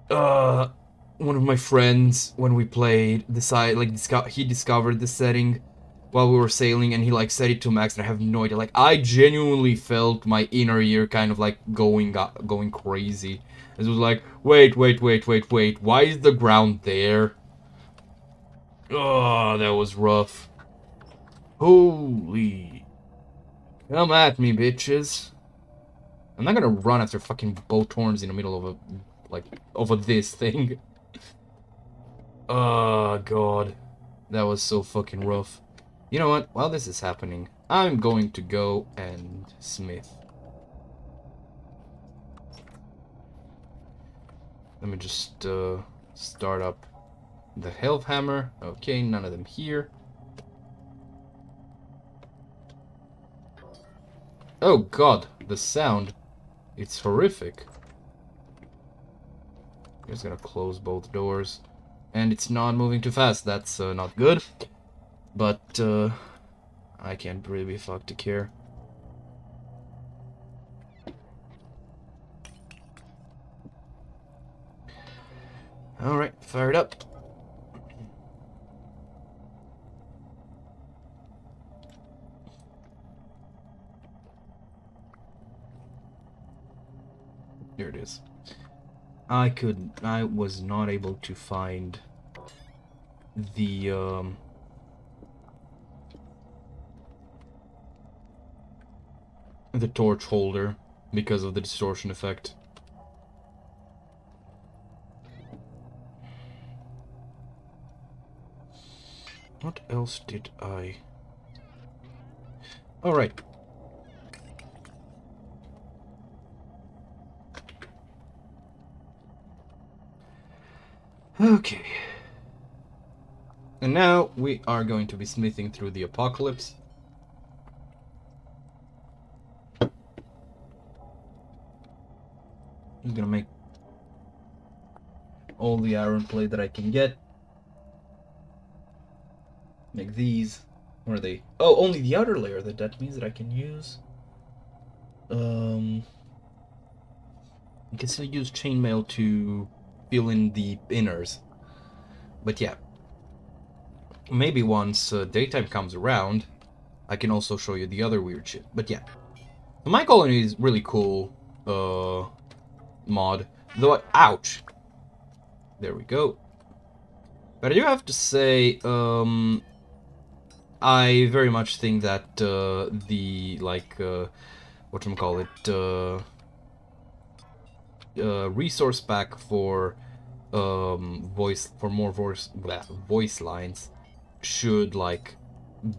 One of my friends, when we played, he discovered the setting while we were sailing, and he like set it to max, and I have no idea. Like, I genuinely felt my inner ear kind of like going crazy. It was like, wait, why is the ground there? Oh, that was rough. Holy. Come at me, bitches. I'm not gonna run after fucking boat horns in the middle of this thing. Oh, God. That was so fucking rough. You know what? While this is happening, I'm going to go and smith. Let me just start up the health hammer. Okay, none of them here. Oh god, the sound. It's horrific. I'm just gonna close both doors. And it's not moving too fast. That's not good. But I can't really be fucked to care. Alright, fired up. Here it is. I was not able to find the torch holder because of the distortion effect. What else did I... All right. Okay. And now we are going to be smithing through the apocalypse. I'm gonna make all the iron plate that I can get. Make these. Where are they? Oh, only the outer layer. That means that I can use. I can still use chainmail to fill in the inners. But yeah. Maybe once daytime comes around, I can also show you the other weird shit. But yeah. The My Colony is really cool mod. Though ouch. There we go. But I do have to say, I very much think that the resource pack for voice lines should like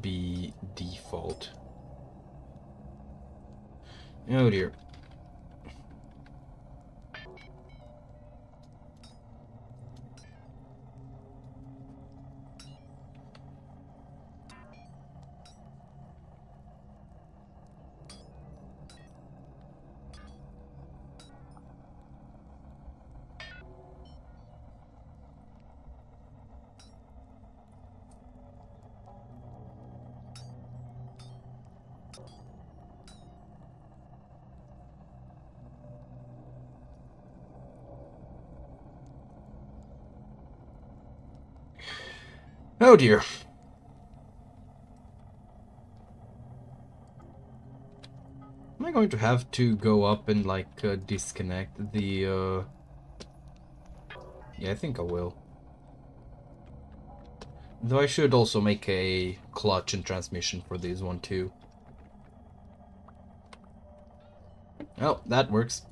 be default. Oh dear. Oh dear. Am I going to have to go up and like disconnect the Yeah, I think I will. Though I should also make a clutch and transmission for this one too. Oh, that works.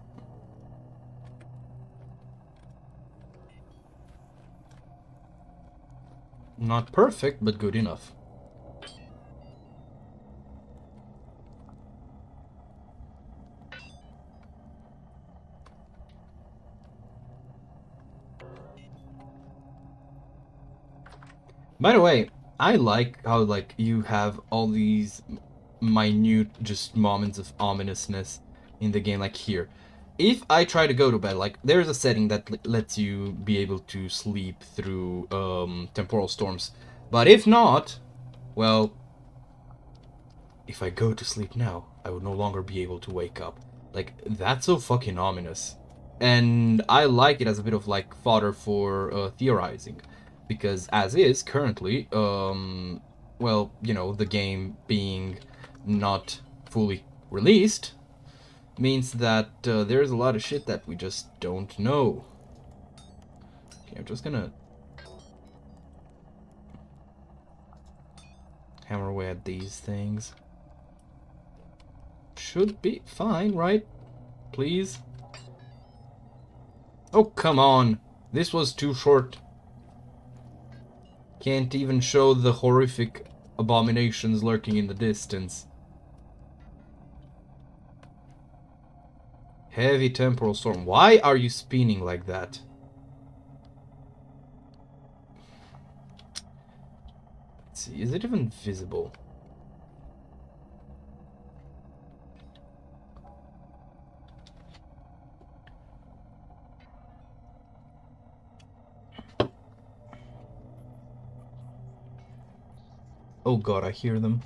Not perfect, but good enough. By the way, I like how like you have all these minute just moments of ominousness in the game, like here. If I try to go to bed, like there's a setting that lets you be able to sleep through temporal storms. But if not, well, if I go to sleep now, I would no longer be able to wake up. Like, that's so fucking ominous. And I like it as a bit of like fodder for theorizing. Because as is currently, well, you know, the game being not fully released means that there's a lot of shit that we just don't know. Okay, I'm just gonna hammer away at these things. Should be fine, right? Please? Oh, come on! This was too short. Can't even show the horrific abominations lurking in the distance. Heavy temporal storm. Why are you spinning like that? Let's see, is it even visible? Oh god, I hear them.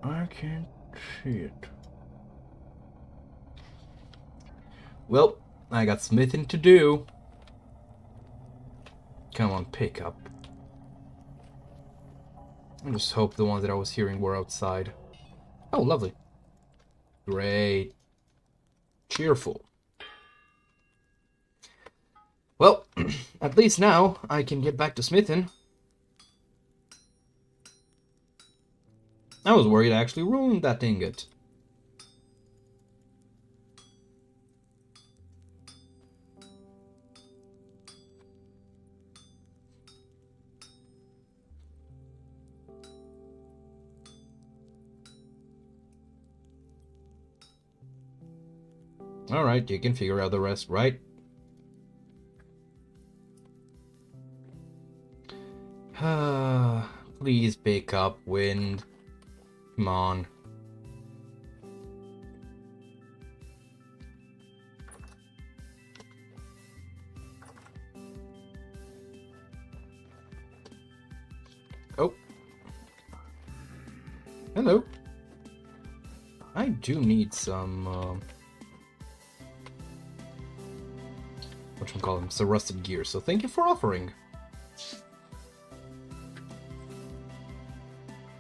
I can't see it. Well, I got smithing to do. Come on, pick up. I just hope the ones that I was hearing were outside. Oh, lovely. Great. Cheerful. Well, at least now I can get back to smithing. I was worried I actually ruined that ingot. Alright, you can figure out the rest, right? Please pick up, wind. Come on. Oh. Hello. I do need some, whatchamacallit, some rusted gear, so thank you for offering.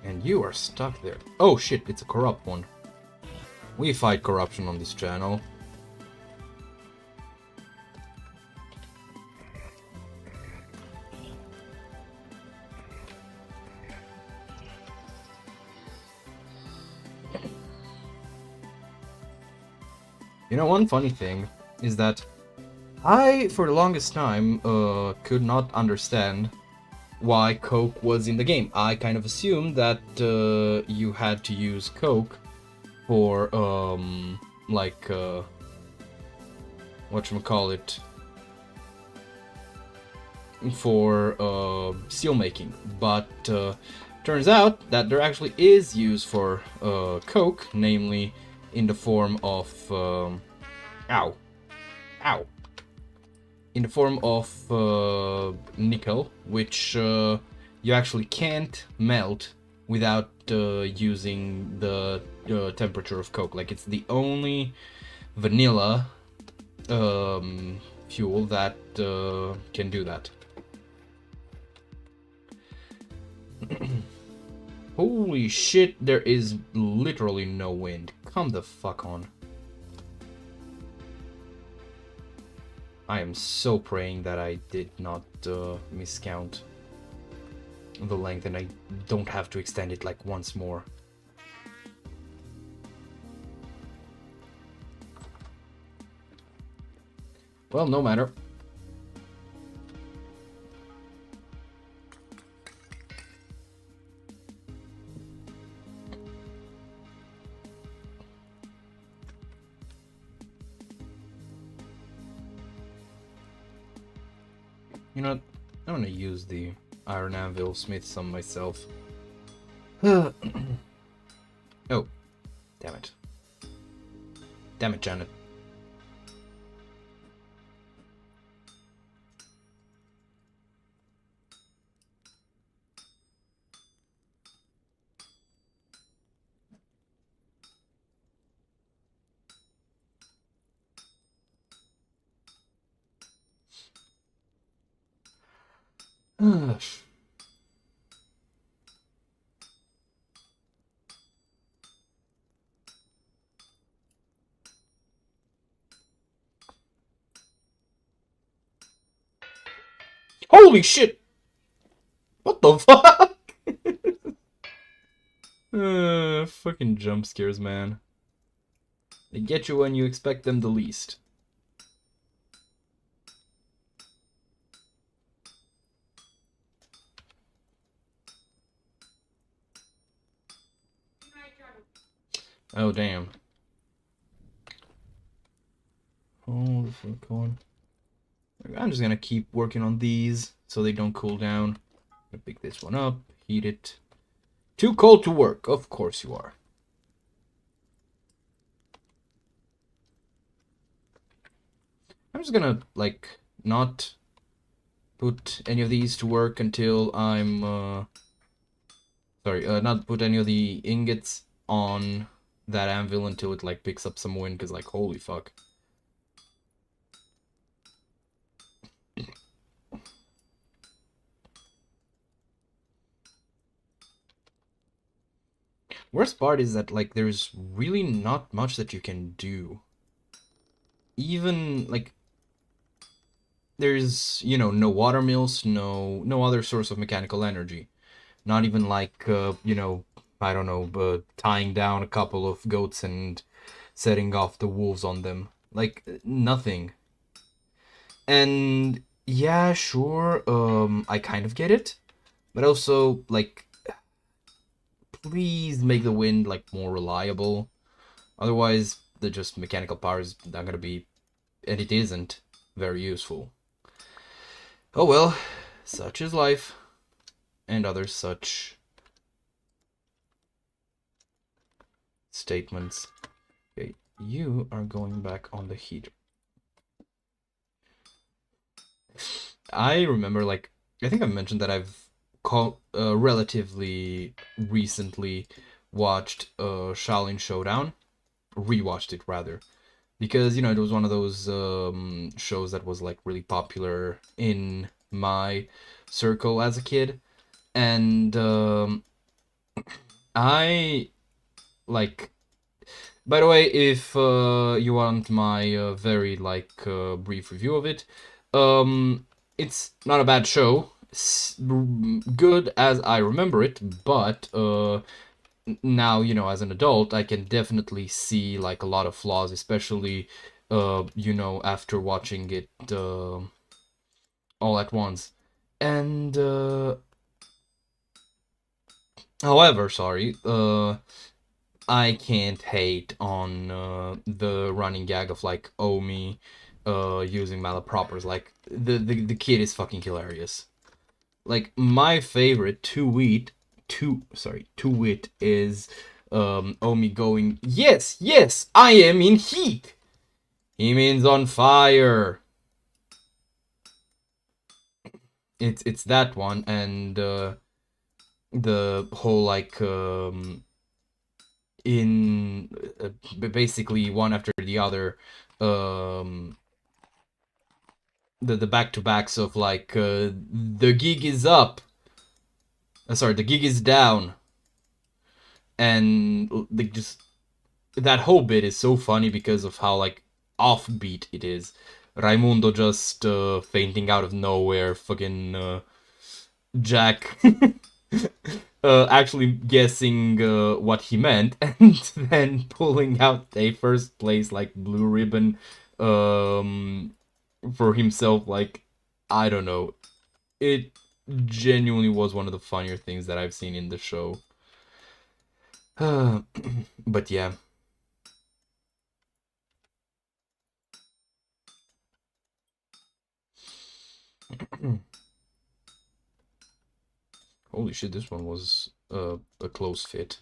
And you are stuck there. Oh shit, it's a corrupt one. We fight corruption on this channel. You know, one funny thing is that I, for the longest time, could not understand why Coke was in the game. I kind of assumed that you had to use Coke for, like, whatchamacallit, for seal making, but turns out that there actually is use for Coke, namely in the form of, ow, ow. In the form of nickel, which you actually can't melt without using the temperature of Coke. Like, it's the only vanilla fuel that can do that. Holy shit, there is literally no wind. Come the fuck on. I am so praying that I did not miscount the length and I don't have to extend it like once more. Well, no matter. You know what? I'm gonna use the iron anvil smith some myself. Oh, damn it. Damn it, Janet. Holy shit! What the fuck? Fucking jump scares, man. They get you when you expect them the least. Oh, damn. Oh, the fuck on. I'm just gonna keep working on these so they don't cool down. I'm gonna pick this one up, heat it. Too cold to work, of course you are. I'm just gonna, like, not put any of these to work until I'm, sorry, not put any of the ingots on that anvil until it, like, picks up some wind, because, like, holy fuck. Worst part is that, like, there's really not much that you can do. Even, like, there's, you know, no water mills, no other source of mechanical energy. Not even, like, you know, I don't know, tying down a couple of goats and setting off the wolves on them. Like, nothing. And, yeah, sure, I kind of get it. But also, like, please make the wind, like, more reliable. Otherwise, the just mechanical power is not gonna be, and it isn't, very useful. Oh well, such is life. And other such statements. Okay, you are going back on the heater. I remember, like, I think I mentioned that I've relatively recently watched Shaolin Showdown. Rewatched it, rather. Because, you know, it was one of those shows that was, like, really popular in my circle as a kid. And I, like... By the way, if you want my very, like, brief review of it, it's not a bad show. Good as I remember it, but now, you know, as an adult, I can definitely see, like, a lot of flaws, especially you know, after watching it all at once. And however, sorry, I can't hate on the running gag of like Omi using malapropers. Like the kid is fucking hilarious. Like my favorite to wit is Omi going, yes, yes, I am in heat. He means on fire. It's that one, and the whole like in basically one after the other, the back-to-backs of like the gig is up, sorry, the gig is down, and just that whole bit is so funny because of how like offbeat it is. Raimundo just fainting out of nowhere, fucking Jack actually guessing what he meant, and then pulling out a first place like blue ribbon for himself. Like, I don't know, it genuinely was one of the funnier things that I've seen in the show. But yeah. Holy shit, this one was a close fit.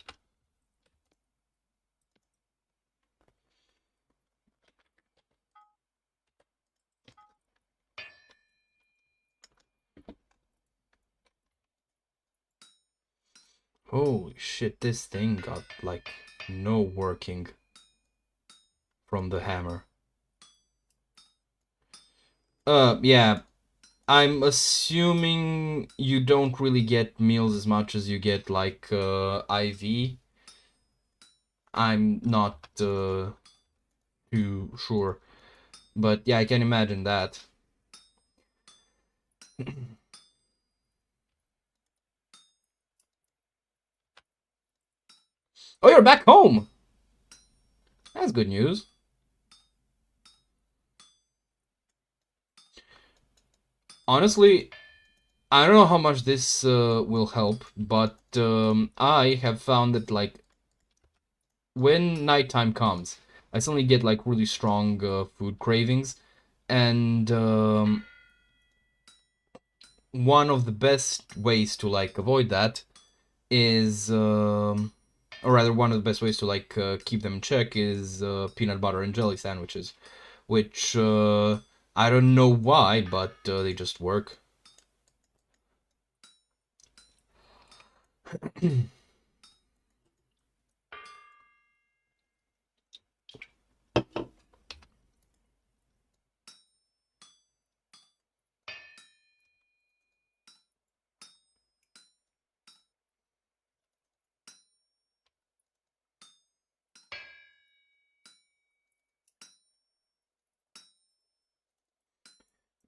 Holy shit, this thing got like no working from the hammer. Yeah, I'm assuming you don't really get meals as much as you get like IV. I'm not too sure, but yeah, I can imagine that. Oh, you're back home! That's good news. Honestly, I don't know how much this will help, but I have found that like when nighttime comes, I suddenly get like really strong food cravings, and one of the best ways to like avoid that is, or rather, one of the best ways to like keep them in check is peanut butter and jelly sandwiches, which I don't know why, but they just work.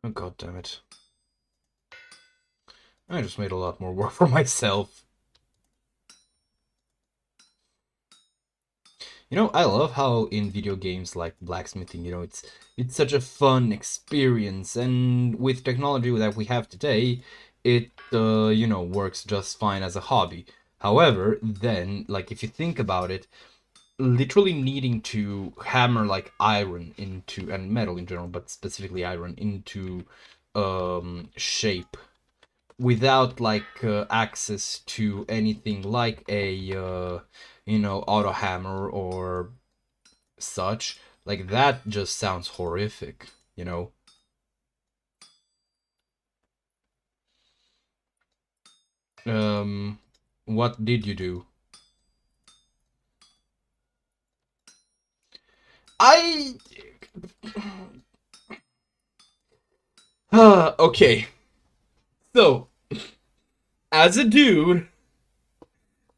Oh, god damn it. I just made a lot more work for myself. You know, I love how in video games like blacksmithing, you know, it's such a fun experience, and with technology that we have today, it you know, works just fine as a hobby. However, then, like, if you think about it, literally needing to hammer like iron into, and metal in general, but specifically iron into shape without like access to anything like a you know, auto hammer or such, like that just sounds horrific, you know. What did you do? I okay, so as a dude,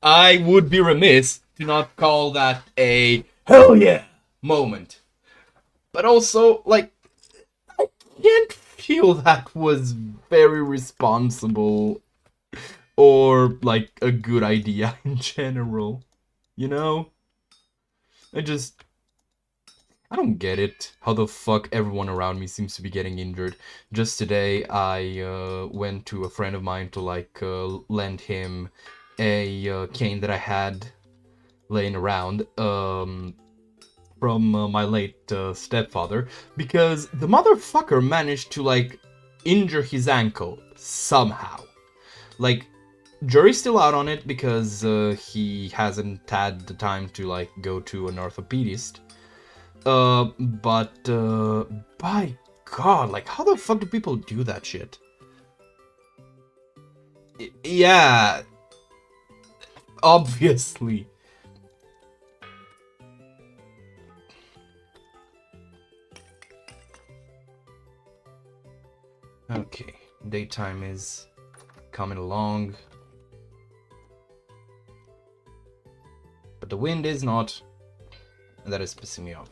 I would be remiss to not call that a hell yeah moment. But also, like, I can't feel that was very responsible or, like, a good idea in general. You know? I just... I don't get it. How the fuck everyone around me seems to be getting injured. Just today, I went to a friend of mine to like lend him a cane that I had laying around from my late stepfather, because the motherfucker managed to like injure his ankle somehow. Like, jury's still out on it because he hasn't had the time to like go to an orthopedist. But by God, like, how the fuck do people do that shit? Yeah, obviously. Okay, daytime is coming along. But the wind is not, and that is pissing me off.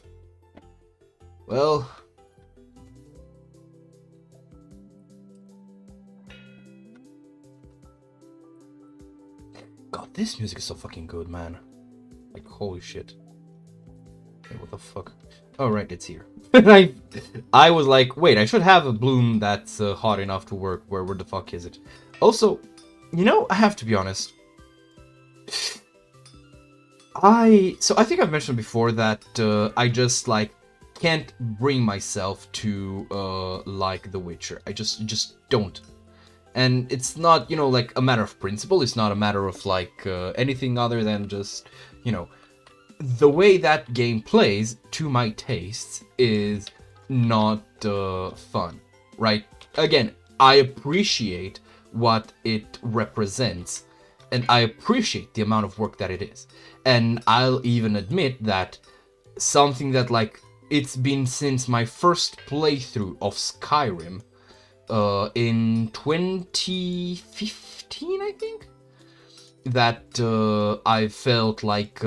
Well, God, this music is so fucking good, man. Like, holy shit. Hey, what the fuck? Oh, right, it's here. I was like, wait, I should have a bloom that's hot enough to work. Where the fuck is it? Also, you know, I have to be honest. I think I've mentioned before that I just like can't bring myself to like The Witcher. I just don't. And it's not, you know, like a matter of principle. It's not a matter of like anything other than just, you know, the way that game plays to my tastes is not fun, right? Again, I appreciate what it represents, and I appreciate the amount of work that it is. And I'll even admit that something that, like, it's been since my first playthrough of Skyrim in 2015, I think, that I felt like,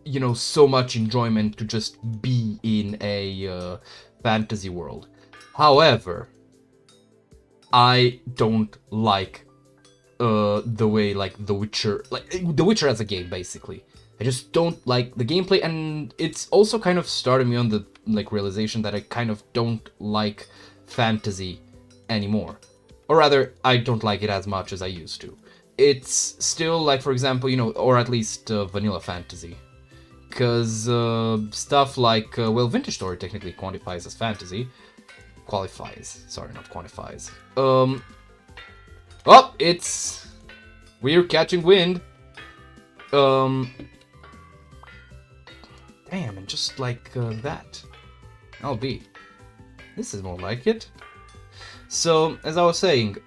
you know, so much enjoyment to just be in a fantasy world. However, I don't like the way, like, The Witcher as a game, basically. I just don't like the gameplay, and it's also kind of started me on the, like, realization that I kind of don't like fantasy anymore. Or rather, I don't like it as much as I used to. It's still, like, for example, you know, or at least vanilla fantasy. Because stuff like, well, Vintage Story technically qualifies as fantasy. Sorry, not quantifies. Oh, we're catching wind. Damn, and just like that. I'll be. This is more like it. So, as I was saying,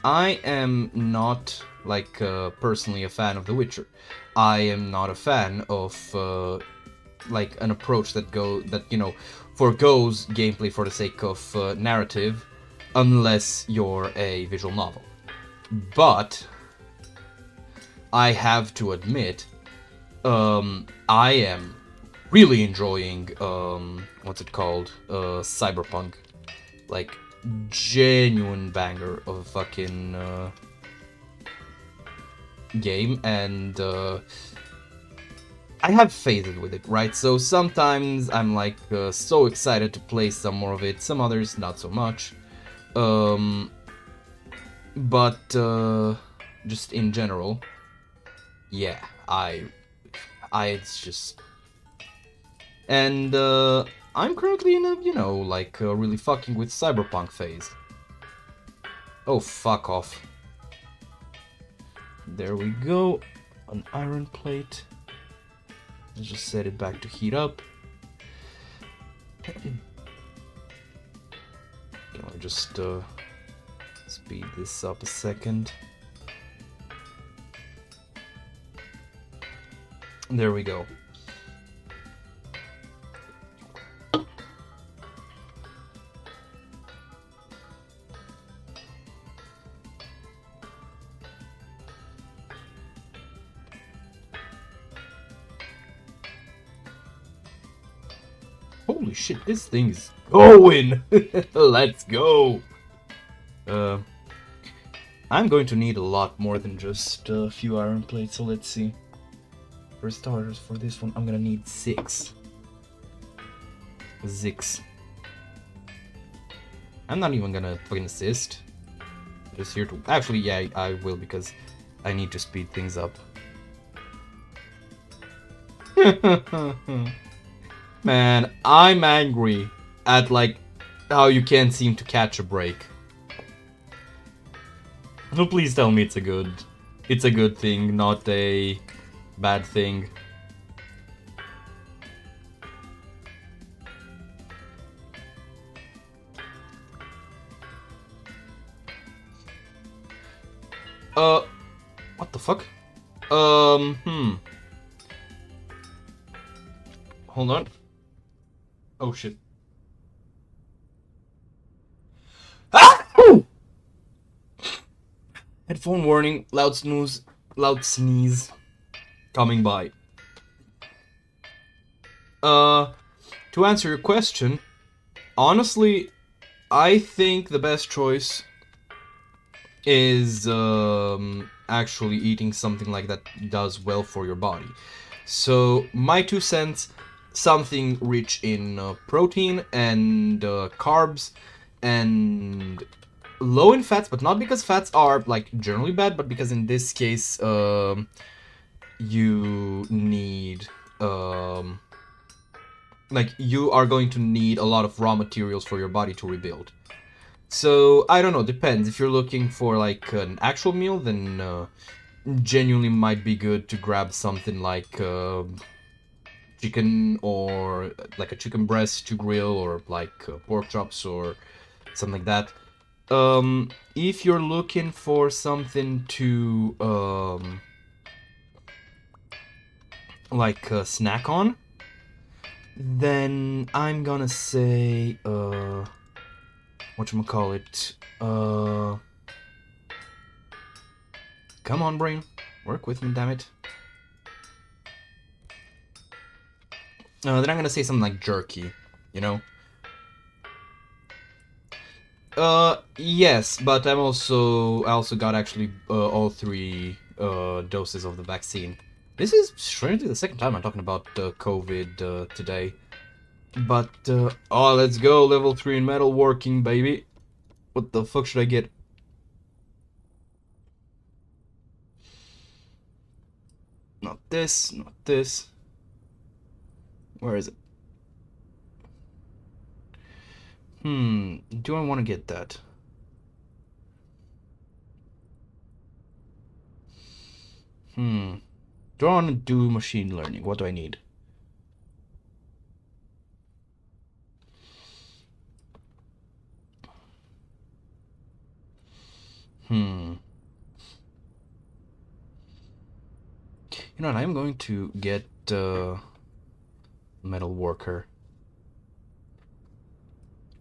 I am not, like, personally a fan of The Witcher. I am not a fan of, like, an approach that you know, forgoes gameplay for the sake of narrative, unless you're a visual novel. But I have to admit, I am really enjoying, what's it called? Cyberpunk. Like, genuine banger of a fucking game, and I have phases with it, right? So sometimes I'm like so excited to play some more of it, some others not so much. But just in general, yeah, it's just, and I'm currently in a, you know, like really fucking with Cyberpunk phase. Oh, fuck off. There we go, an iron plate. Let's just set it back to heat up. Okay, let me just speed this up a second. There we go. Holy shit, this thing is going! Let's go! I'm going to need a lot more than just a few iron plates, so let's see. For starters, for this one, I'm gonna need 6. 6. I'm not even gonna fucking assist. Just here to... Actually, yeah, I will, because I need to speed things up. Man, I'm angry at, like, how you can't seem to catch a break. So please tell me it's a good thing, not a bad thing. What the fuck? Hold on. Oh shit. Ah! Ooh! Headphone warning, loud sneeze coming by. To answer your question, honestly, I think the best choice is actually eating something like that does well for your body. So my 2 cents, something rich in protein and carbs and low in fats, but not because fats are like generally bad, but because in this case you need like you are going to need a lot of raw materials for your body to rebuild. So I don't know, depends. If you're looking for like an actual meal, then genuinely might be good to grab something like chicken, or like a chicken breast to grill, or like pork chops or something like that. If you're looking for something to like snack on, then I'm gonna say whatchamacallit, come on brain, work with me, damn it. Then I'm gonna say something like jerky, you know? Yes, but I also got actually all 3 doses of the vaccine. This is strangely the second time I'm talking about COVID today. But, oh, let's go, level 3 in metalworking, baby. What the fuck should I get? Not this, not this. Where is it? Do I want to get that? Do I want to do machine learning? What do I need? You know what, I'm going to get metal worker.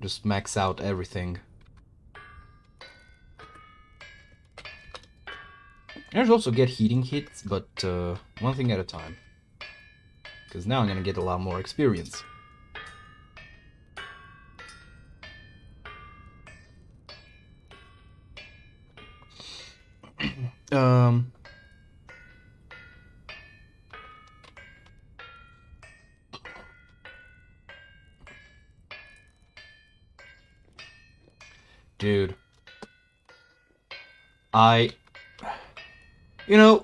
Just max out everything. There's also get heating hits, but one thing at a time. Because now I'm gonna get a lot more experience. Dude. You know,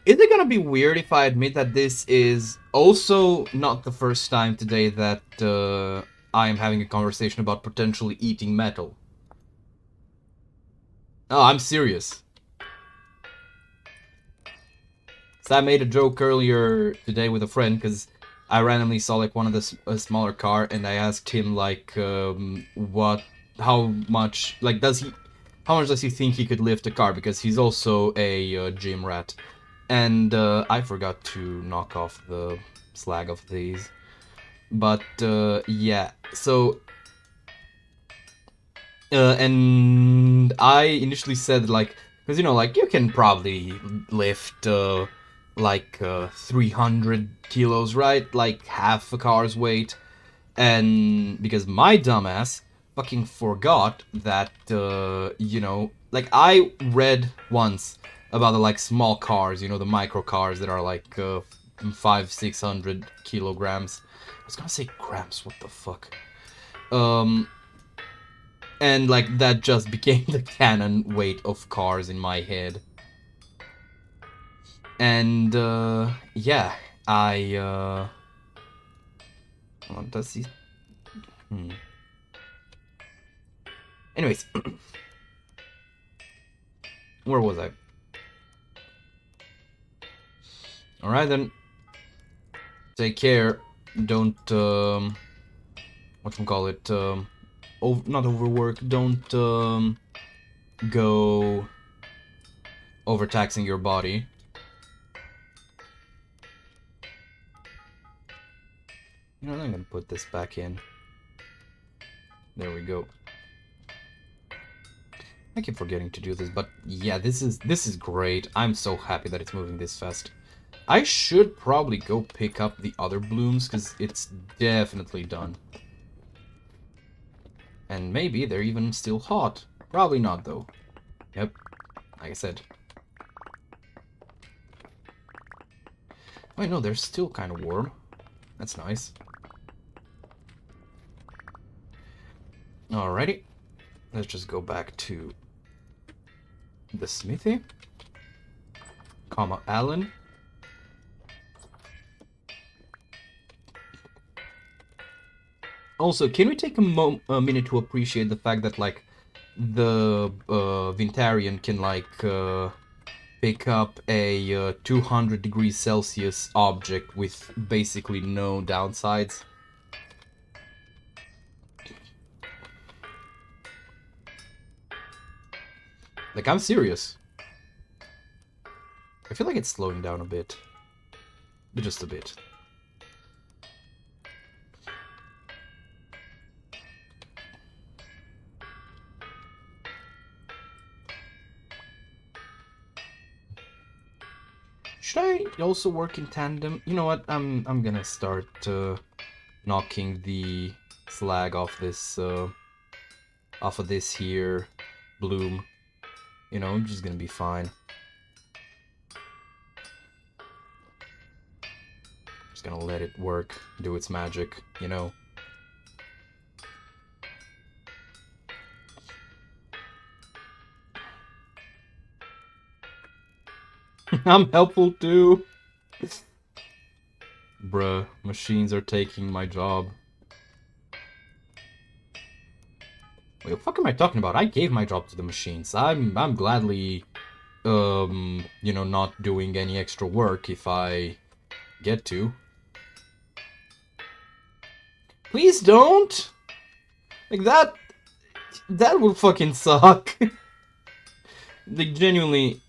is it gonna be weird if I admit that this is also not the first time today that I am having a conversation about potentially eating metal? Oh, I'm serious. So I made a joke earlier today with a friend, because I randomly saw like one of the a smaller car, and I asked him like, how much does he think he could lift a car, because he's also a gym rat. And I forgot to knock off the slag of these. But yeah, so and I initially said like, because you know, like you can probably lift like 300 kilos, right? Like half a car's weight. And because my dumbass fucking forgot that, you know, like I read once about the like small cars, you know, the micro cars that are like 500-600 kilograms. I was gonna say grams, what the fuck? And like that just became the canon weight of cars in my head. And yeah, what does he? Anyways, where was I? All right then. Take care. Don't whatchamacallit, not overwork. Don't go overtaxing your body. You know, I'm gonna put this back in. There we go. I keep forgetting to do this, but yeah, this is great. I'm so happy that it's moving this fast. I should probably go pick up the other blooms, because it's definitely done. And maybe they're even still hot. Probably not, though. Yep, like I said. Wait, no, they're still kind of warm. That's nice. Alrighty. Let's just go back to the smithy. Comma Allen. Also, can we take a minute to appreciate the fact that, like, the Vintarian can, like, pick up a 200 degrees Celsius object with basically no downsides? Like, I'm serious. I feel like it's slowing down a bit. Just a bit. Should I also work in tandem? You know what? I'm gonna start knocking the slag off this off of this here bloom. You know, I'm just gonna be fine. Just gonna let it work, do its magic, you know. I'm helpful too. Bruh, machines are taking my job. Wait, what the fuck am I talking about? I gave my job to the machines. I'm gladly, you know, not doing any extra work if I get to. Please don't! Like, that would fucking suck. Like, genuinely,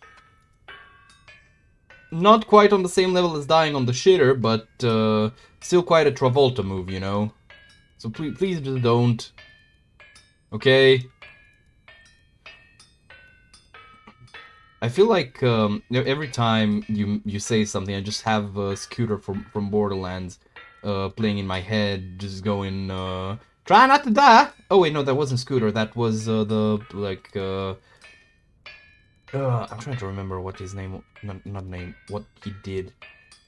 not quite on the same level as dying on the shitter, but still quite a Travolta move, you know? So please just don't. Okay? I feel like every time you say something, I just have Scooter from Borderlands playing in my head, just going, try not to die! Oh wait, no, that wasn't Scooter, that was the, like, I'm trying to remember what his name, not name, what he did.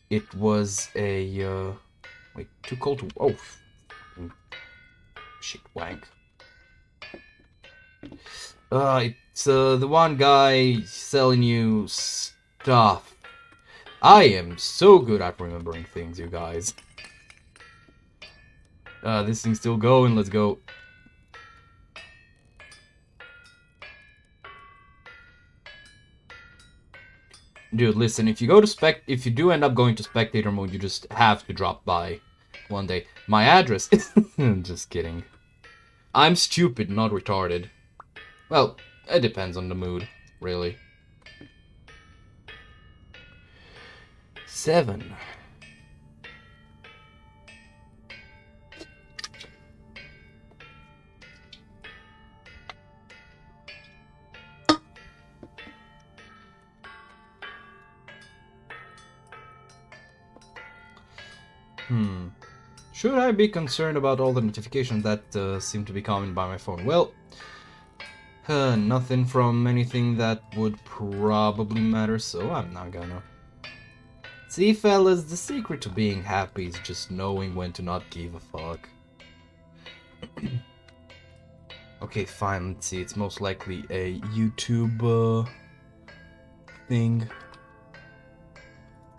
It was a, wait, too cold to, oh, shit, wank. It's the one guy selling you stuff. I am so good at remembering things, you guys. This thing's still going, let's go. Dude, listen, if you go to if you do end up going to spectator mode, you just have to drop by one day. My address is just kidding. I'm stupid, not retarded. Well, it depends on the mood, really. 7. Should I be concerned about all the notifications that seem to be coming by my phone? Well, nothing from anything that would probably matter, so I'm not gonna. See, fellas, the secret to being happy is just knowing when to not give a fuck. Okay, fine, let's see, it's most likely a YouTube thing.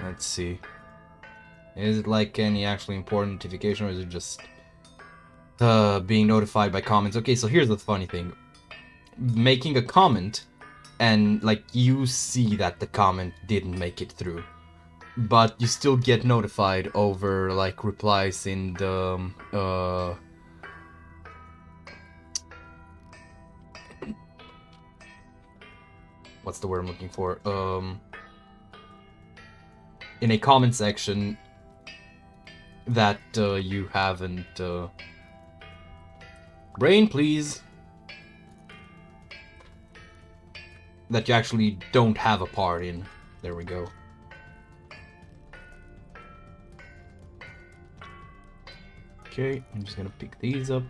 Let's see. Is it like any actually important notification, or is it just being notified by comments? Okay, so here's the funny thing. Making a comment, and like you see that the comment didn't make it through, but you still get notified over like replies in the what's the word I'm looking for? In a comment section that you haven't brain, please. That you actually don't have a part in. There we go. Okay, I'm just gonna pick these up,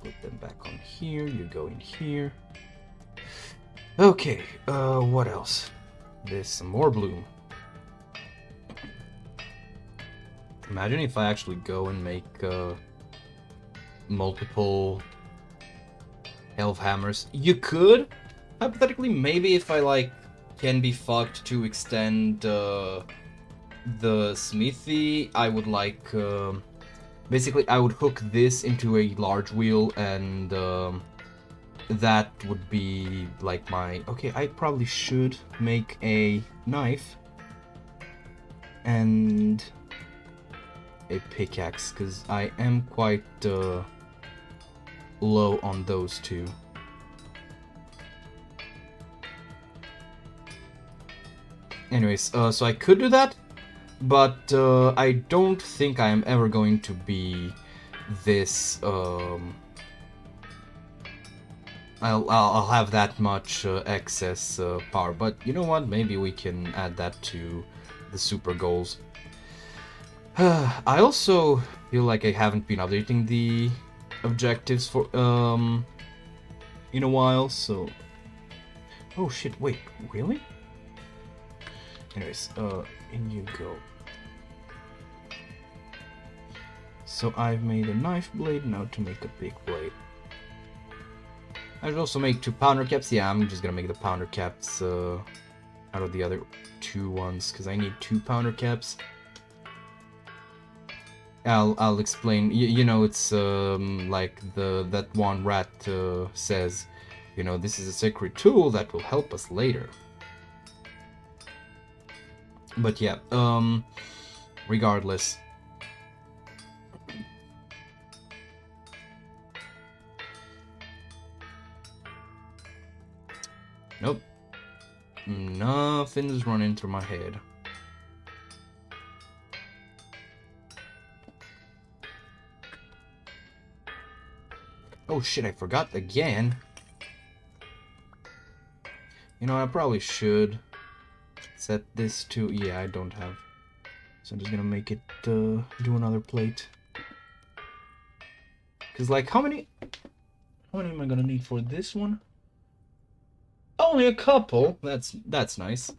put them back on here. You go in here. Okay, what else? There's some more bloom. Imagine if I actually go and make multiple elf hammers. You could, hypothetically, maybe if I like can be fucked to extend the smithy, I would like basically I would hook this into a large wheel, and that would be like my... Okay, I probably should make a knife and a pickaxe, because I am quite low on those two. Anyways, so I could do that, but I don't think I am ever going to be this... I'll have that much excess power, but you know what? Maybe we can add that to the super goals. I also feel like I haven't been updating the objectives for in a while, so... Oh shit, wait, really? Anyways, in you go. So I've made a knife blade, now to make a big blade. I should also make 2 pounder caps. Yeah, I'm just gonna make the pounder caps out of the other 2 ones, because I need 2 pounder caps. I'll explain. You know, it's like that one rat says, you know, this is a sacred tool that will help us later. But yeah, regardless. Nope. Nothing's running through my head. Oh shit, I forgot again. You know, I probably should set this to... Yeah, I don't have. So I'm just gonna make it do another plate. Cause like, how many am I gonna need for this one? Only a couple. That's nice.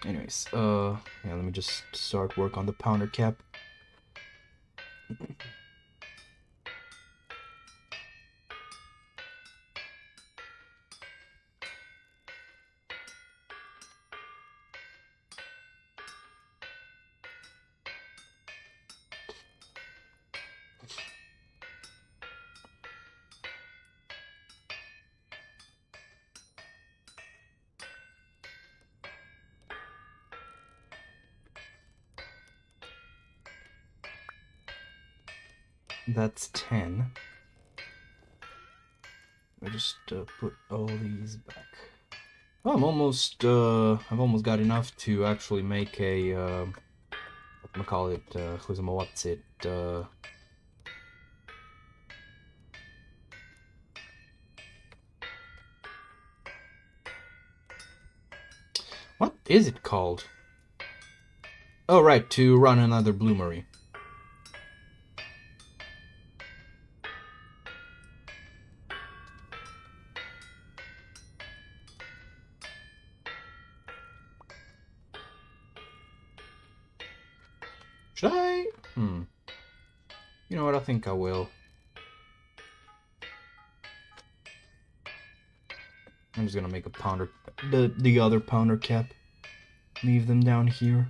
Anyways, yeah, let me just start work on the pounder cap. That's 10. I just put all these back. Oh, I'm almost I've almost got enough to actually make a whatchamacallit, what's it, what is it called? Oh right, to run another bloomery. Should I? You know what? I think I will. I'm just gonna make a pounder, the other pounder cap. Leave them down here.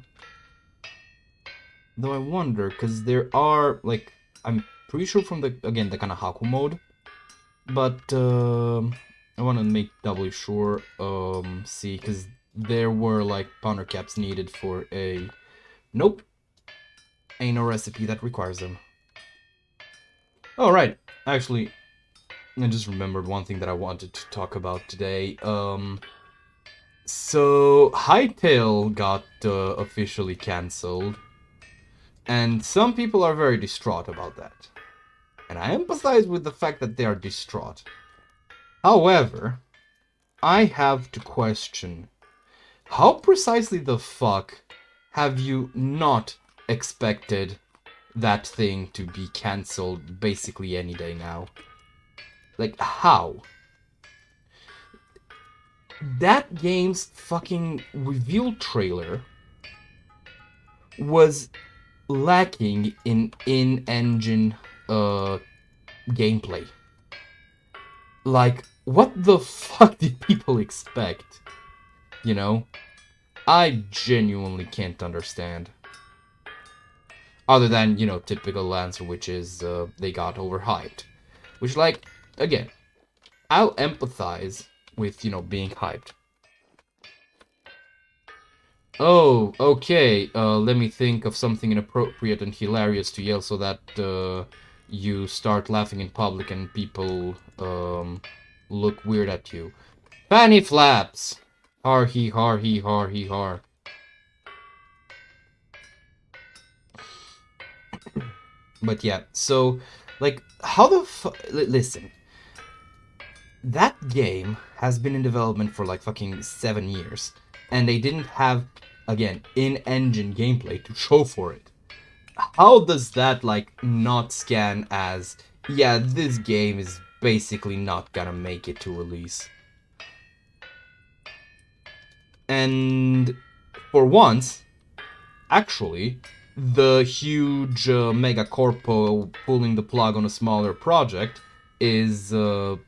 Though I wonder, because there are, like, I'm pretty sure from the, again, the kind of Haku mode, but I want to make doubly sure, see, because there were, like, pounder caps needed for a, nope, ain't no recipe that requires them. Oh, right, actually, I just remembered one thing that I wanted to talk about today. So Hytale got officially cancelled, and some people are very distraught about that. And I empathize with the fact that they are distraught. However, I have to question, how precisely the fuck have you not expected that thing to be cancelled basically any day now? Like, how? That game's fucking reveal trailer was lacking in-engine gameplay. Like, what the fuck did people expect? You know? I genuinely can't understand. Other than, you know, typical answer, which is they got overhyped. Which, like, again, I'll empathize with, you know, being hyped. Oh, okay, let me think of something inappropriate and hilarious to yell so that you start laughing in public and people look weird at you. Fanny flaps! Har he har he har he har. But yeah, so, like, how the listen. That game has been in development for like fucking 7 years. And they didn't have, again, in-engine gameplay to show for it. How does that, like, not scan as, yeah, this game is basically not gonna make it to release? And for once, actually, the huge mega corpo pulling the plug on a smaller project is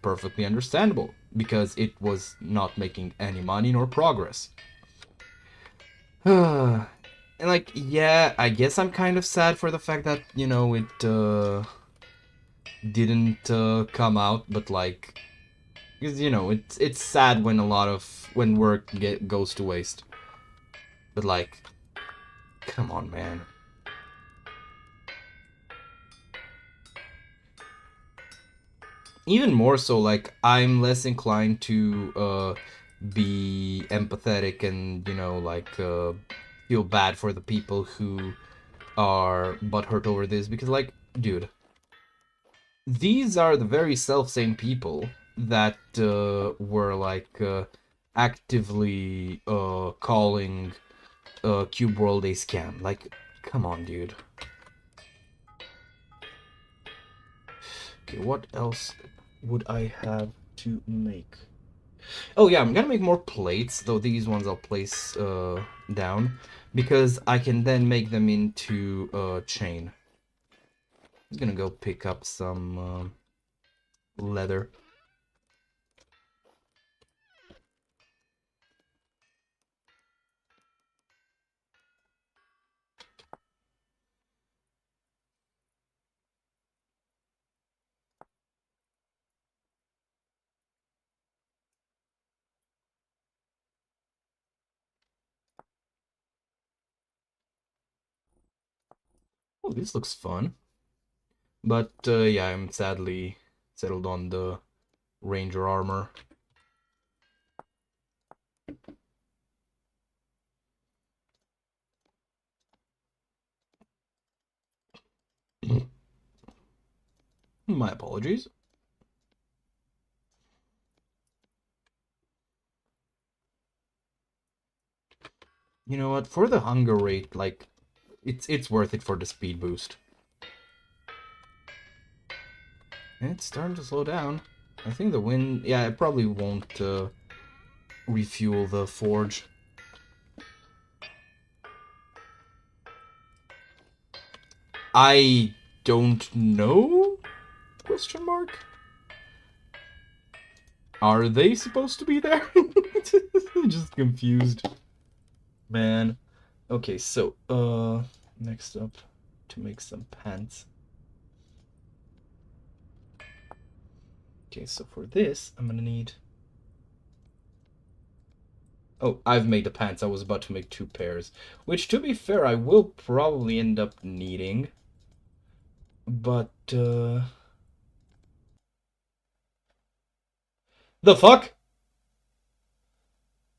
perfectly understandable, because it was not making any money nor progress. And like, yeah, I guess I'm kind of sad for the fact that, you know, it didn't come out, but like, because, you know, it's sad when when work goes to waste. But like, come on, man. Even more so, like, I'm less inclined to be empathetic and, you know, like, feel bad for the people who are butthurt over this, because, like, dude, these are the very self-same people that were, like, actively calling Cube World a scam. Like, come on, dude. Okay, what else would I have to make? Oh yeah, I'm gonna make more plates, though these ones I'll place down, because I can then make them into chain. I'm gonna go pick up some leather. Oh, this looks fun. But yeah, I'm sadly settled on the Ranger armor. My apologies. You know what? For the hunger rate, like, it's worth it for the speed boost. And it's starting to slow down. I think the wind... Yeah, it probably won't refuel the forge. I don't know? Question mark? Are they supposed to be there? Just confused. Man. Okay, so, next up, to make some pants. Okay, so for this, I'm gonna need... Oh, I've made the pants. I was about to make 2 pairs. Which, to be fair, I will probably end up needing. But, The fuck?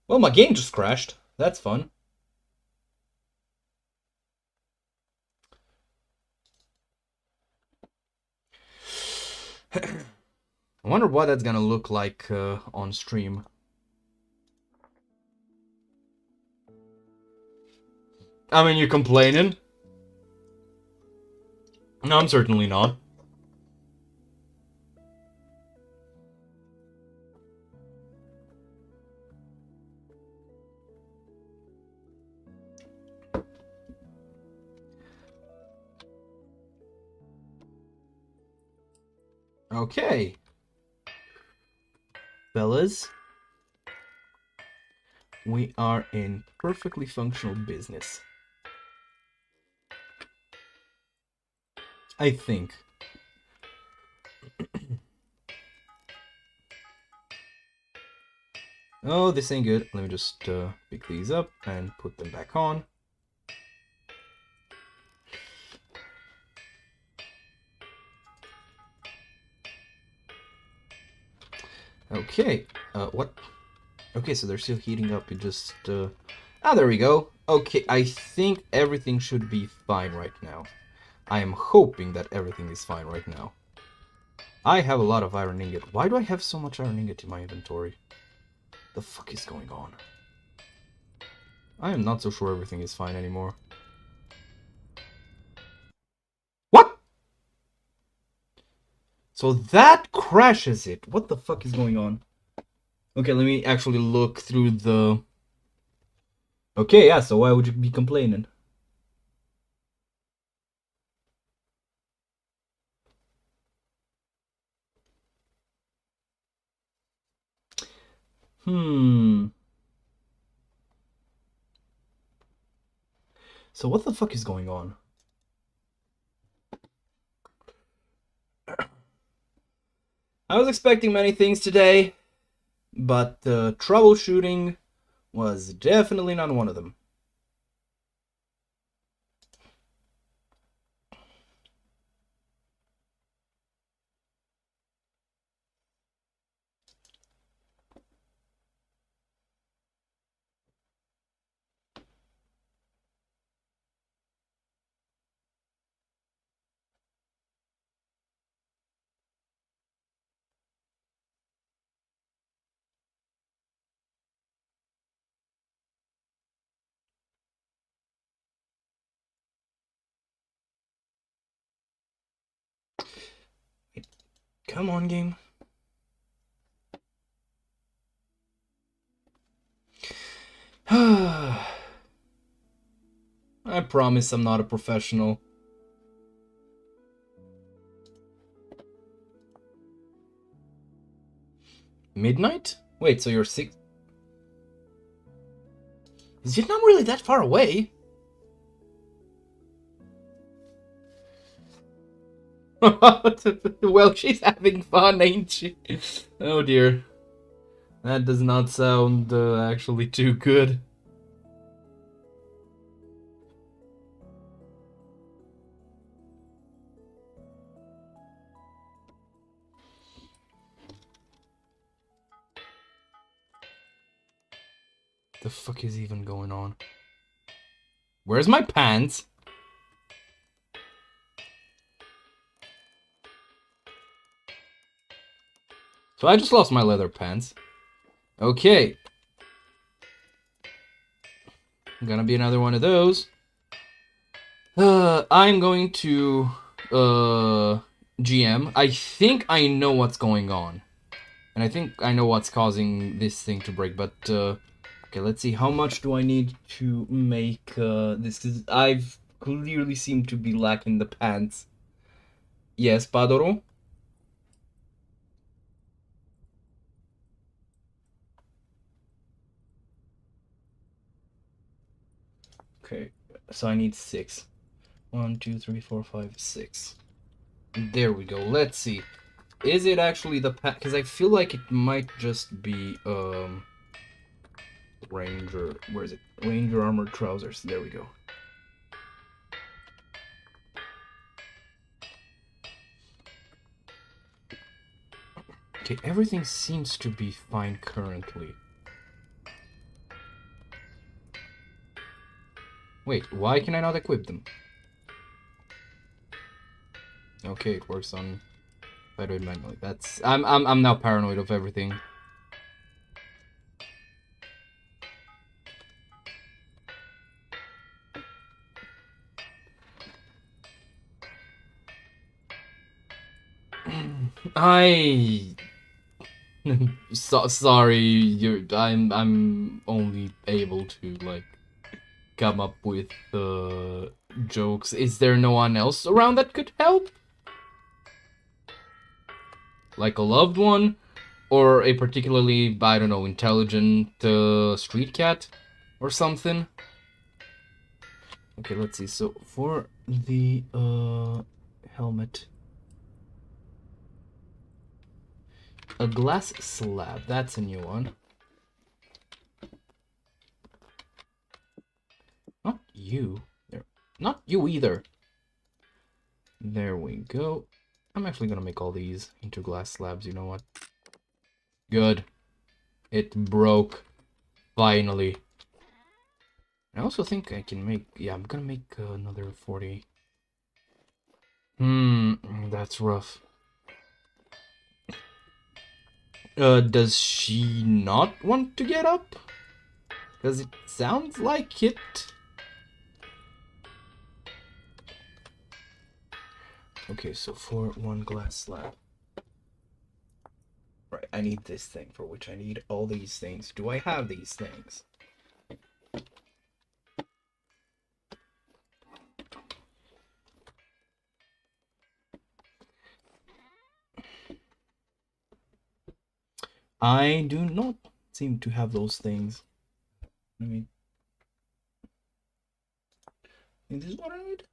Well, my game just crashed. That's fun. I wonder what that's gonna look like on stream. I mean, you complaining? No, I'm certainly not. Okay. Fellas, we are in perfectly functional business. I think. Oh, this ain't good. Let me just pick these up and put them back on. Okay, what? Okay, so they're still heating up. You just, Ah, there we go. Okay, I think everything should be fine right now. I am hoping that everything is fine right now. I have a lot of iron ingot. Why do I have so much iron ingot in my inventory? The fuck is going on? I am not so sure everything is fine anymore. What? So that crashes it. What the fuck is going on? Okay, let me actually look through the... Okay, yeah, so why would you be complaining? So what the fuck is going on? I was expecting many things today, but troubleshooting was definitely not one of them. Come on, game. I promise I'm not a professional. Midnight? Wait, so you're 6... Is it not really that far away? Well, she's having fun, ain't she? Oh dear. That does not sound actually too good. The fuck is even going on? Where's my pants? So I just lost my leather pants. Okay. Gonna be another one of those. I'm going to GM. I think I know what's going on. And I think I know what's causing this thing to break, but okay, let's see. How much do I need to make this? 'Cause I've clearly seem to be lacking the pants. Yes, Padoro? Okay, so I need 6. 1, 2, 3, 4, 5, 6. There we go. Let's see. Is it actually the pants? Because I feel like it might just be, Ranger... Where is it? Ranger armored trousers. There we go. Okay, everything seems to be fine currently. Wait, why can I not equip them? Okay, it works on... If I do it manually. That's... I'm now paranoid of everything. Sorry, I'm only able to like come up with jokes. Is there no one else around that could help? Like a loved one, or a particularly, I don't know, intelligent street cat, or something. Okay, let's see. So for the helmet. A glass slab, that's a new one. Not you. There. Not you either. There we go. I'm actually gonna make all these into glass slabs, you know what? Good. It broke. Finally. I also think I can make... Yeah, I'm gonna make another 40. That's rough. Does she not want to get up? Because it sounds like it. Okay, so for one glass slab. Right, I need this thing, for which I need all these things. Do I have these things? I do not seem to have those things. Let me... Is this what I need?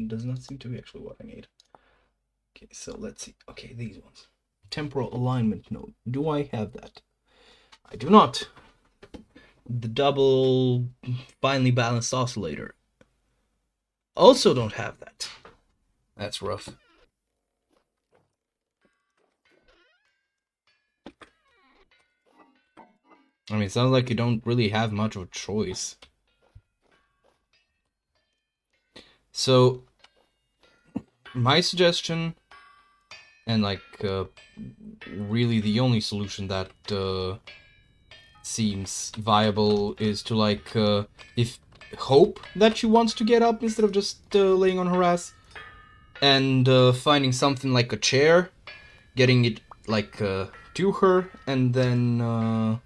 Does not seem to be actually what I need. Okay, so let's see. Okay, these ones. Temporal alignment node. Do I have that? I do not. The double finely balanced oscillator. Also don't have that. That's rough. I mean, it sounds like you don't really have much of a choice. So, my suggestion, and like, really the only solution that seems viable is to like, if hope that she wants to get up instead of just laying on her ass, and finding something like a chair, getting it like to her, and then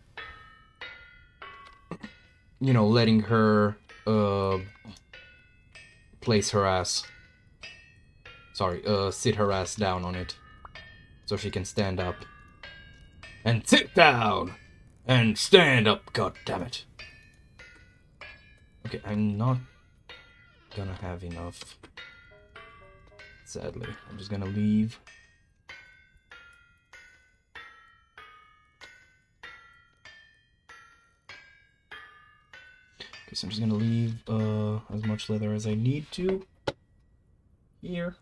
you know, letting her place her ass. Sorry, sit her ass down on it, so she can stand up. And sit down! And stand up, goddammit. Okay, I'm not gonna have enough. Sadly, I'm just gonna leave. Okay, so I'm just gonna leave as much leather as I need to here.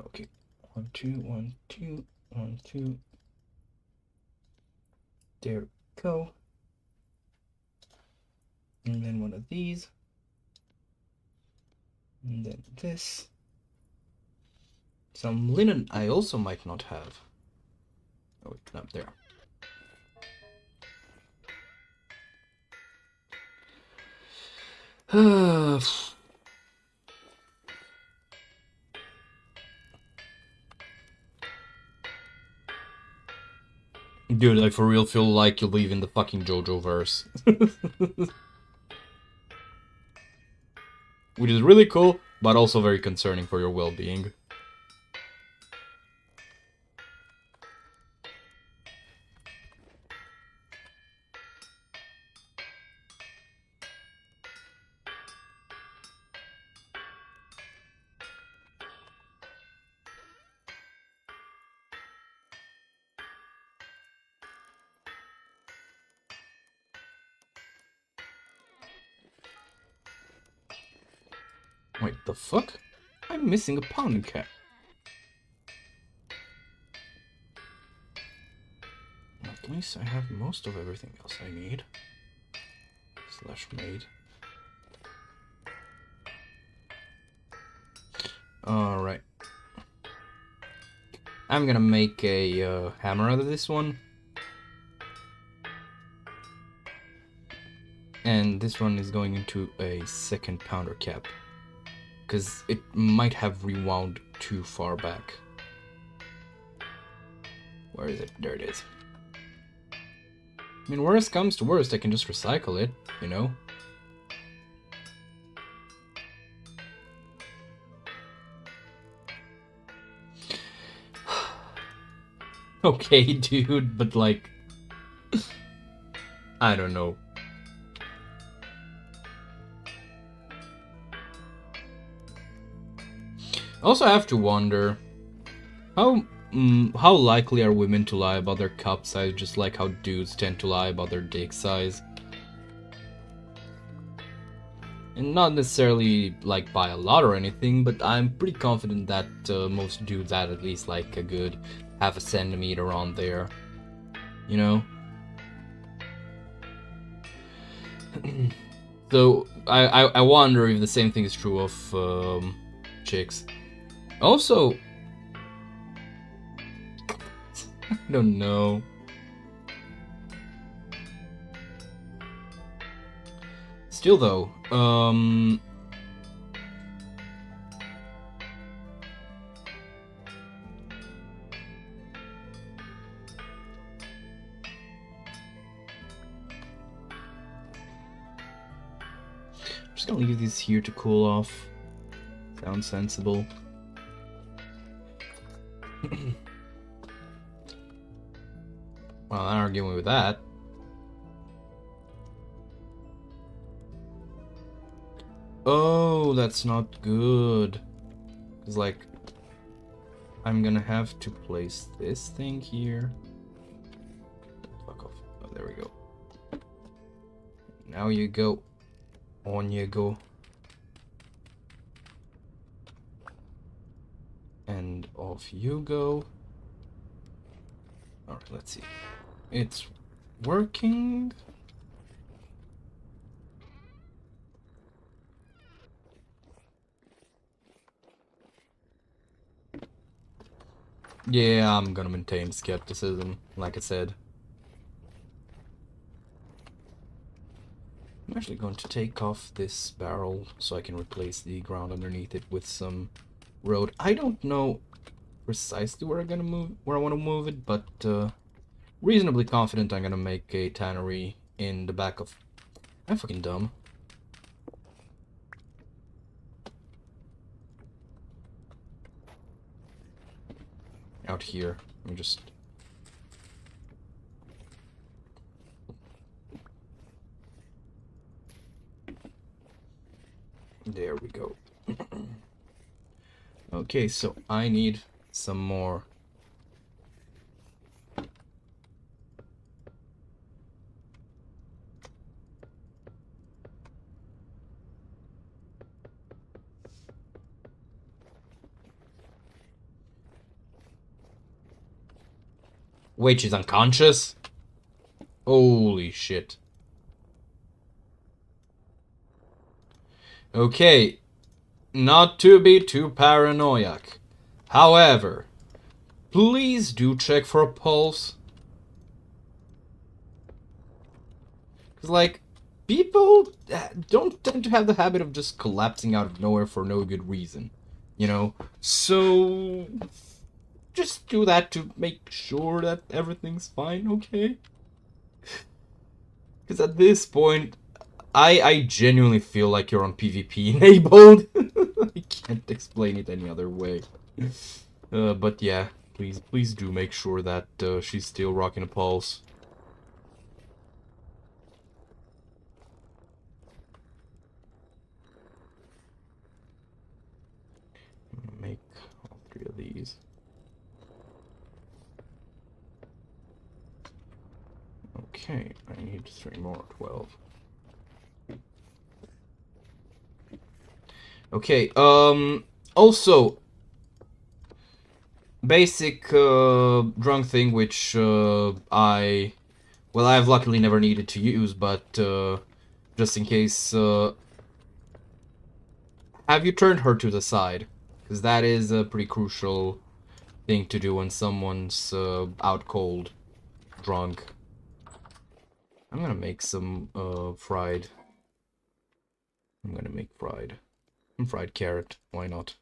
Okay, 1, 2, 1, 2, 1, 2. There we go. And then one of these. And then this. Some linen I also might not have. Oh, wait, not there. Dude, I for real feel like you live in the fucking JoJo verse. Which is really cool, but also very concerning for your well-being. Wait, the fuck? I'm missing a pounding cap. At least I have most of everything else I need. Slash made. Alright. I'm gonna make a hammer out of this one. And this one is going into a second pounder cap. Because it might have rewound too far back. Where is it? There it is. I mean, worst comes to worst, I can just recycle it, you know? Okay, dude, but like... I don't know. Also, I have to wonder, how likely are women to lie about their cup size, just like how dudes tend to lie about their dick size? And not necessarily, like, by a lot or anything, but I'm pretty confident that most dudes had at least, like, a good half a centimeter on there, you know? So, I wonder if the same thing is true of chicks. Also, I don't know. Still though, I'm just gonna leave these here to cool off. Sounds sensible. Well, I'm not arguing with that. Oh, that's not good. It's like, I'm gonna have to place this thing here. Fuck off. Oh, there we go. Now you go. On you go. And off you go. Alright, let's see. It's working. Yeah, I'm gonna maintain skepticism, like I said. I'm actually going to take off this barrel so I can replace the ground underneath it with some road. I don't know precisely where I want to move it, but reasonably confident I'm gonna make a tannery in the back of... I'm fucking dumb. Out here. Let me just... There we go. Okay, so I need some more. Wait, she's unconscious? Holy shit. Okay, not to be too paranoiac. However, please do check for a pulse. Because, like, people don't tend to have the habit of just collapsing out of nowhere for no good reason. You know? So... just do that to make sure that everything's fine, okay? Because at this point, I genuinely feel like you're on PvP enabled. I can't explain it any other way. But yeah, please do make sure that she's still rocking a pulse. Make all 3 of these. Okay, I need 3 more, 12. Okay, also, basic drunk thing, which I've luckily never needed to use, but just in case, have you turned her to the side? Because that is a pretty crucial thing to do when someone's out cold, drunk. I'm gonna make some fried. I'm gonna make fried. Fried carrot, why not?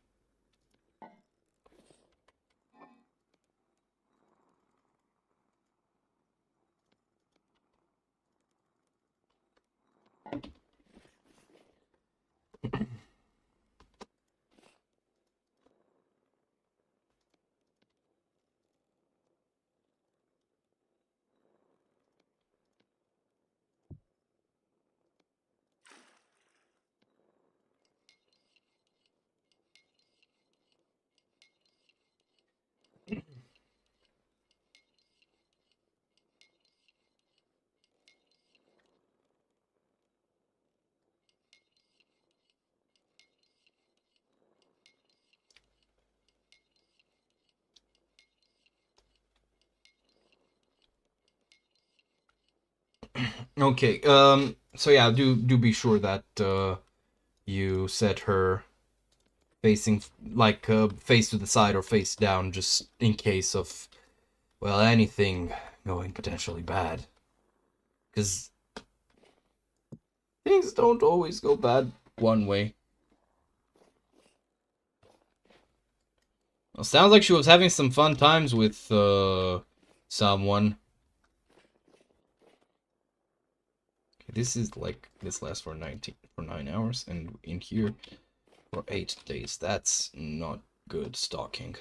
Okay, so yeah, do be sure that you set her facing, like, face to the side or face down, just in case of, well, anything going potentially bad. Because things don't always go bad one way. Well, sounds like she was having some fun times with someone. Okay, this is like, this lasts for 9 hours, and in here for 8 days. That's not good stocking.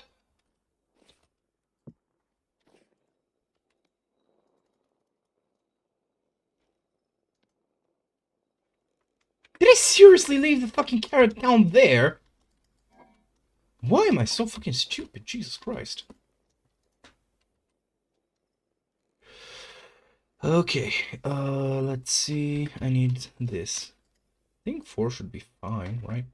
Did I seriously leave the fucking carrot down there? Why am I so fucking stupid? Jesus Christ. Okay, let's see. I need this. I think 4 should be fine, right?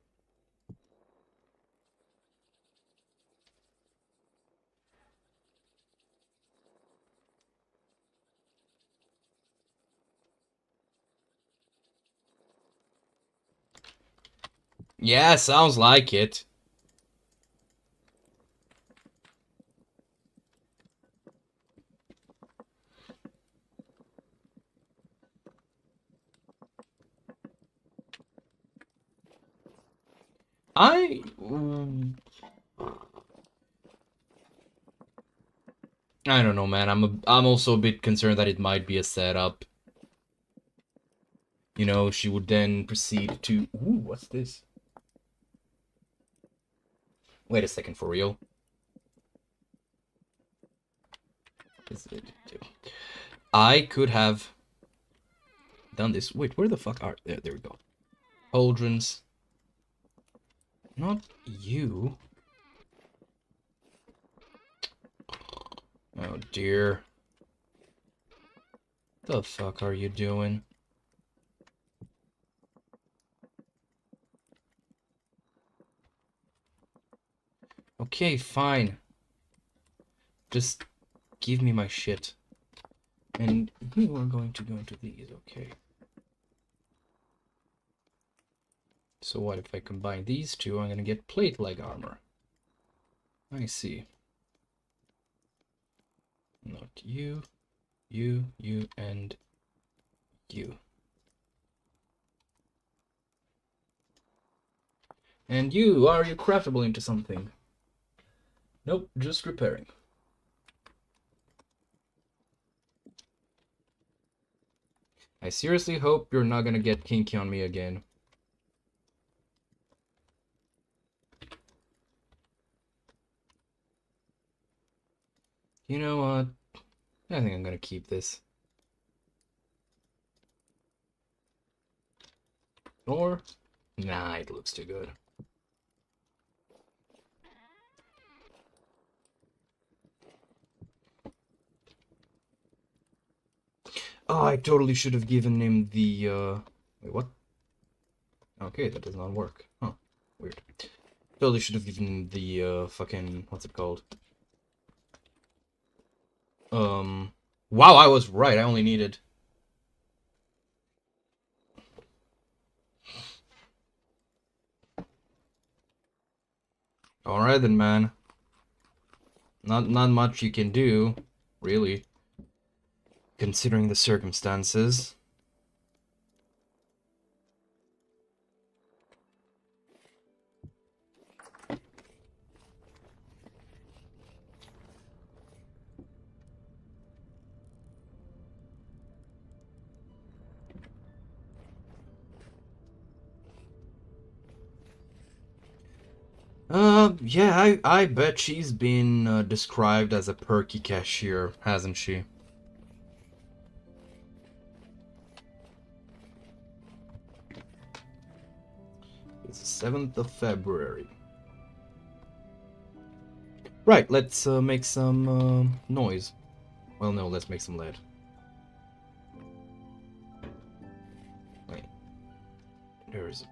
Yeah, sounds like it. I don't know, man. I'm also a bit concerned that it might be a setup. You know, she would then proceed to... Ooh, what's this? Wait a second, for real? I could have done this. Wait, where the fuck are... There we go. Cauldrons. Not you. Oh, dear. The fuck are you doing? Okay, fine. Just give me my shit. And we are going to go into these, okay. So what if I combine these two? I'm gonna get plate leg armor. I see. Not you, you, and you. And you, are you craftable into something? Nope, just repairing. I seriously hope you're not gonna get kinky on me again. You know what? I think I'm gonna keep this. Or, nah, it looks too good. Oh, I totally should have given him the, wait, what? Okay, that does not work. Huh, weird. Totally should have given him the, fucking, what's it called? Wow, I was right, I only needed... Alright then, man. Not much you can do, really, considering the circumstances. Yeah, I bet she's been described as a perky cashier, hasn't she? It's the 7th of February. Right, let's make some noise. Well, no, let's make some lead. Wait. There's...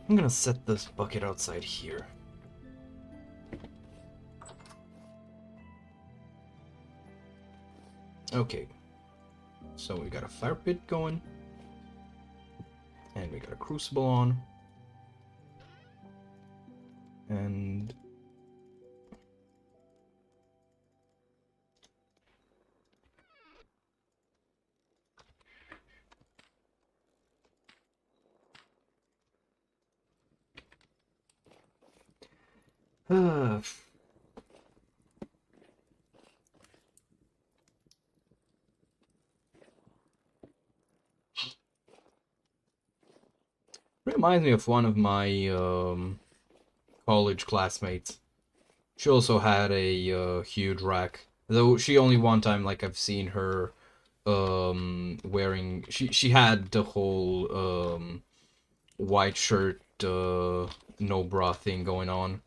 I'm gonna set this bucket outside here. Okay. So we got a fire pit going. And we got a crucible on. And... Reminds me of one of my college classmates. She also had a huge rack, though she only one time, like, I've seen her wearing. She had the whole white shirt no bra thing going on,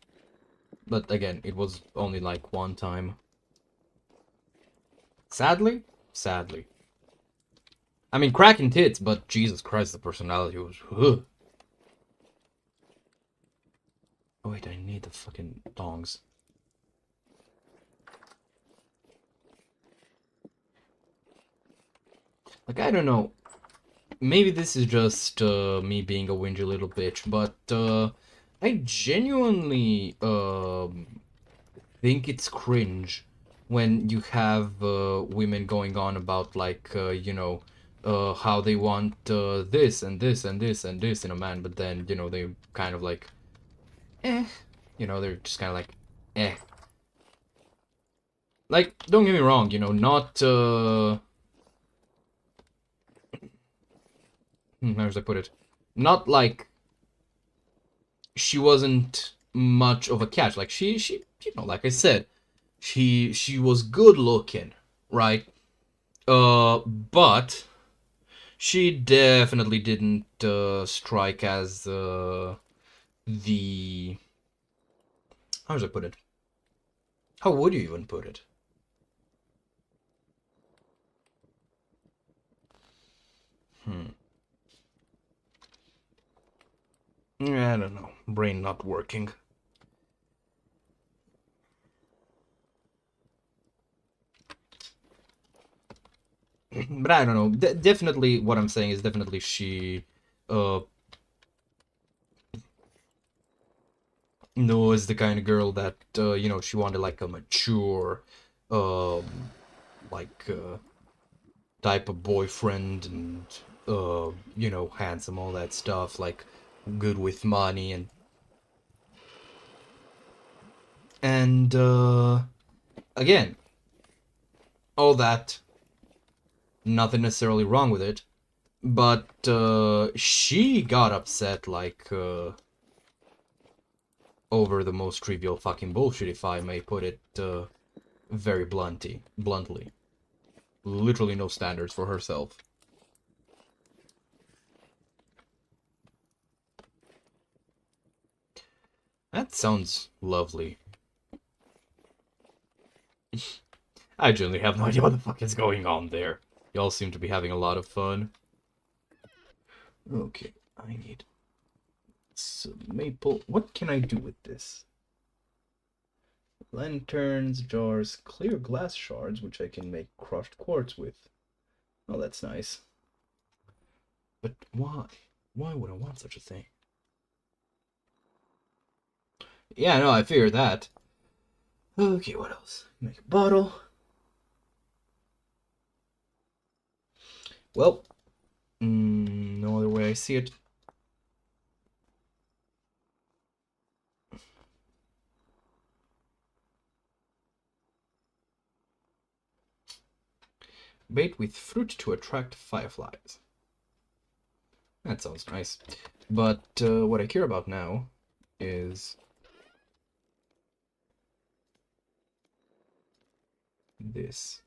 but again, it was only like one time. Sadly. I mean, cracking tits, but Jesus Christ, the personality was. Ugh. Oh wait, I need the fucking dongs. Like, I don't know. Maybe this is just me being a whingy little bitch, but I genuinely think it's cringe when you have women going on about, like, you know, how they want this and this and this and this in a man, but then, you know, they kind of like, you know, they're just kind of like, Like, don't get me wrong, you know, not, how should I put it? Not like she wasn't much of a catch. Like, she, you know, like I said, she was good looking, right? But she definitely didn't strike as the... How should I put it? How would you even put it? I don't know. Brain not working. But I don't know. Definitely, what I'm saying is definitely she knows the kind of girl that you know, she wanted like a mature, like type of boyfriend, and you know, handsome, all that stuff, like good with money and And again, all that, nothing necessarily wrong with it, but she got upset like over the most trivial fucking bullshit, if I may put it very bluntly. Literally no standards for herself. That sounds lovely. I genuinely have no idea what the fuck is going on there. Y'all seem to be having a lot of fun. Okay, I need some maple. What can I do with this? Lanterns, jars, clear glass shards, which I can make crushed quartz with. Oh, that's nice. But why? Why would I want such a thing? Yeah, no, I figured that. Okay, what else? Make a bottle. Well, no other way I see it. Bait with fruit to attract fireflies. That sounds nice. But what I care about now is this.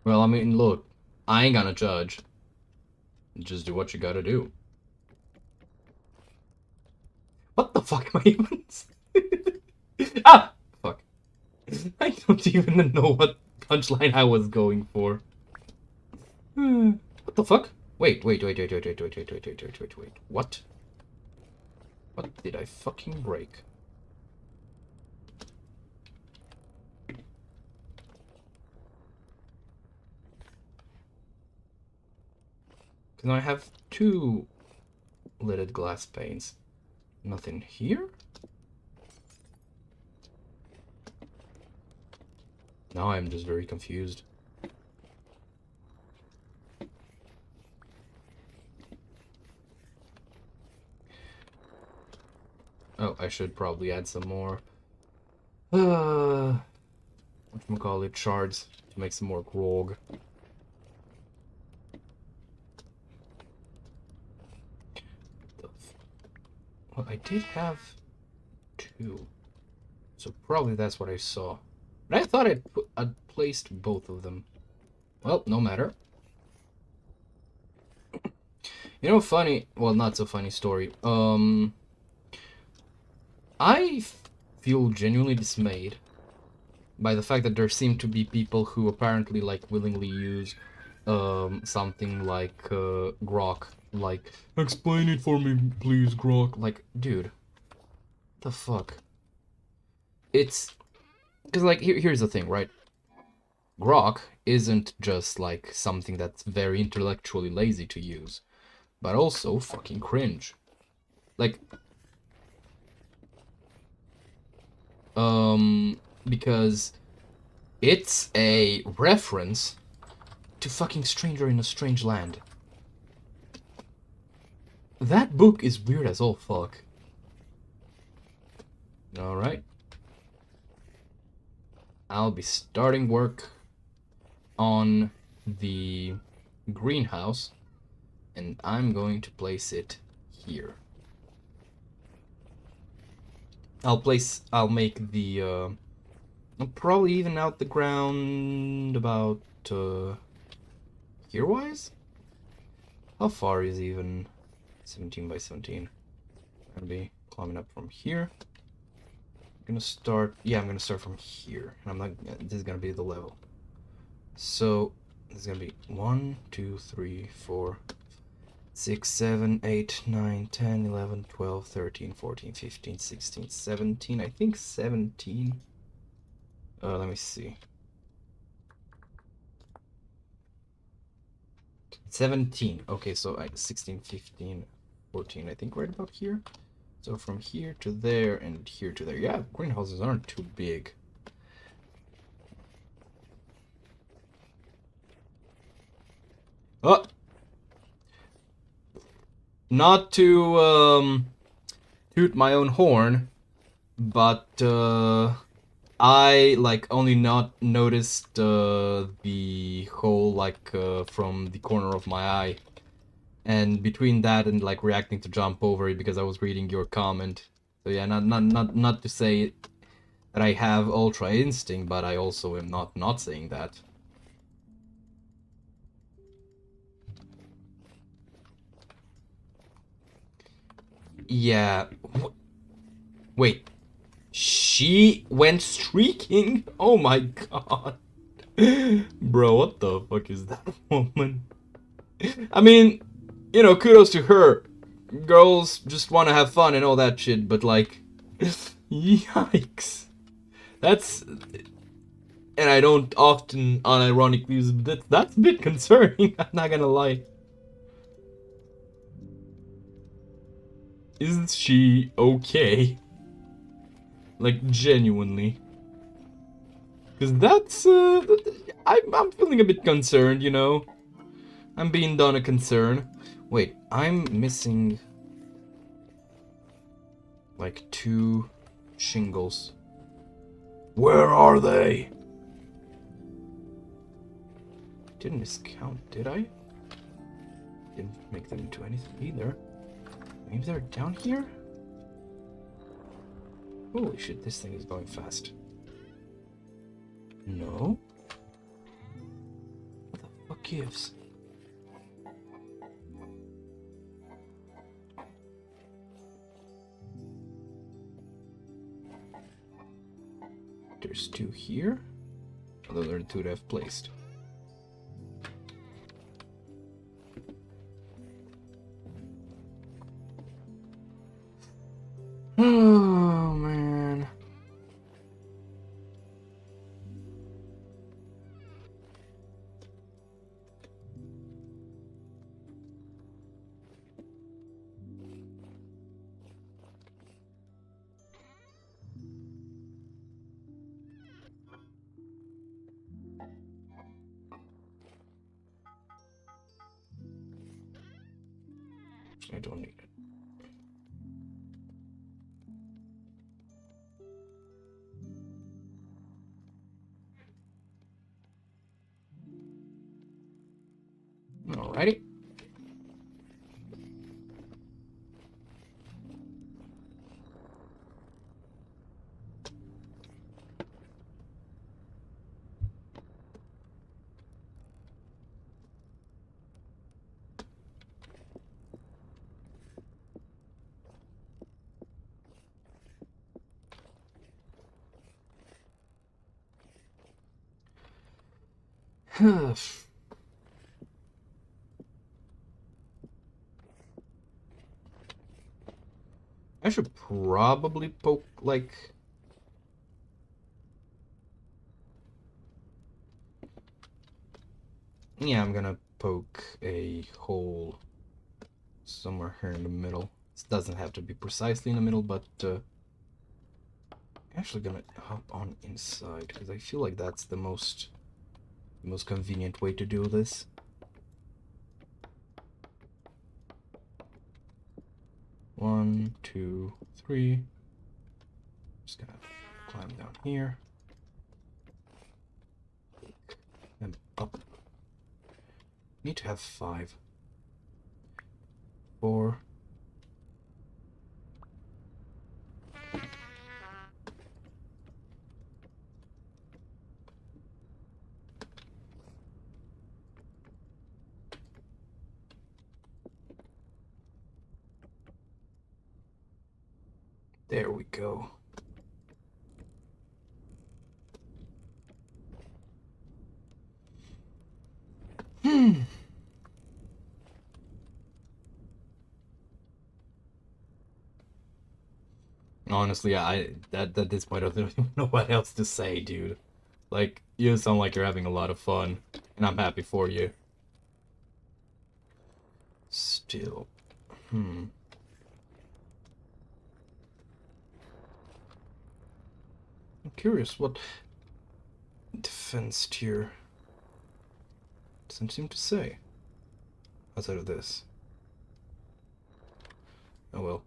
Well, I mean, look, I ain't gonna judge. Just do what you gotta do. What the fuck am I even saying? Ah! Fuck. I don't even know what punchline I was going for. What the fuck? Wait. What? What did I fucking break? Because I have two lidded glass panes. Nothing here? Now I'm just very confused. Oh, I should probably add some more. Whatchamacallit, shards to make some more grog. Well, I did have two. So probably that's what I saw. But I thought I'd placed both of them. Well, no matter. You know, funny, well, not so funny story. I feel genuinely dismayed by the fact that there seem to be people who apparently like willingly use something like grok, like explain it for me please grok. Like, dude, the fuck. It's because like here's the thing, right? Grok isn't just like something that's very intellectually lazy to use, but also fucking cringe. Like, because it's a reference to fucking Stranger in a Strange Land. That book is weird as all fuck. Alright. I'll be starting work on the greenhouse, and I'm going to place it here. I'll make the, I'll probably even out the ground about, here-wise? How far is even 17 by 17? I'm gonna be climbing up from here. I'm gonna start, yeah, I'm gonna start from here. And I'm not, this is gonna be the level. So, this is gonna be 1, 2, 3, 4, 6, 7, 8, 9, 10, 11, 12, 13, 14, 15, 16, 17. I think 17. Let me see. 17. Okay, so 16, 15. 14, I think, right about here. So from here to there and here to there. Yeah, greenhouses aren't too big. Oh! Not to toot my own horn, but I like only not noticed the hole like from the corner of my eye, and between that and like reacting to jump over it because I was reading your comment. So yeah, not to say that I have ultra instinct, but I also am not saying that. Yeah. Wait. She went streaking? Oh my god. Bro, what the fuck is that woman? I mean, you know, kudos to her. Girls just want to have fun and all that shit, but like, yikes. That's, and I don't often unironically use that's a bit concerning, I'm not gonna lie. Isn't she okay? Like, genuinely. Because that's, I'm feeling a bit concerned, you know? I'm being done a concern. Wait, I'm missing like 2 shingles. Where are they? Didn't miscount, did I? Didn't make them into anything either. Maybe they're down here? Holy shit, this thing is going fast. No? What the fuck gives? There's 2 here. Although there are 2 that I've placed. Oh man. I don't need it. Alrighty. I should probably poke, like... Yeah, I'm gonna poke a hole somewhere here in the middle. This doesn't have to be precisely in the middle, but I'm actually gonna hop on inside, because I feel like that's the most convenient way to do this. One, two, three. Just gonna climb down here. And up. Need to have 5. 4. There we go. Honestly, at this point I don't even know what else to say, dude. Like, you sound like you're having a lot of fun, and I'm happy for you. Still, I'm curious what defense tier doesn't seem to say outside of this. Oh well.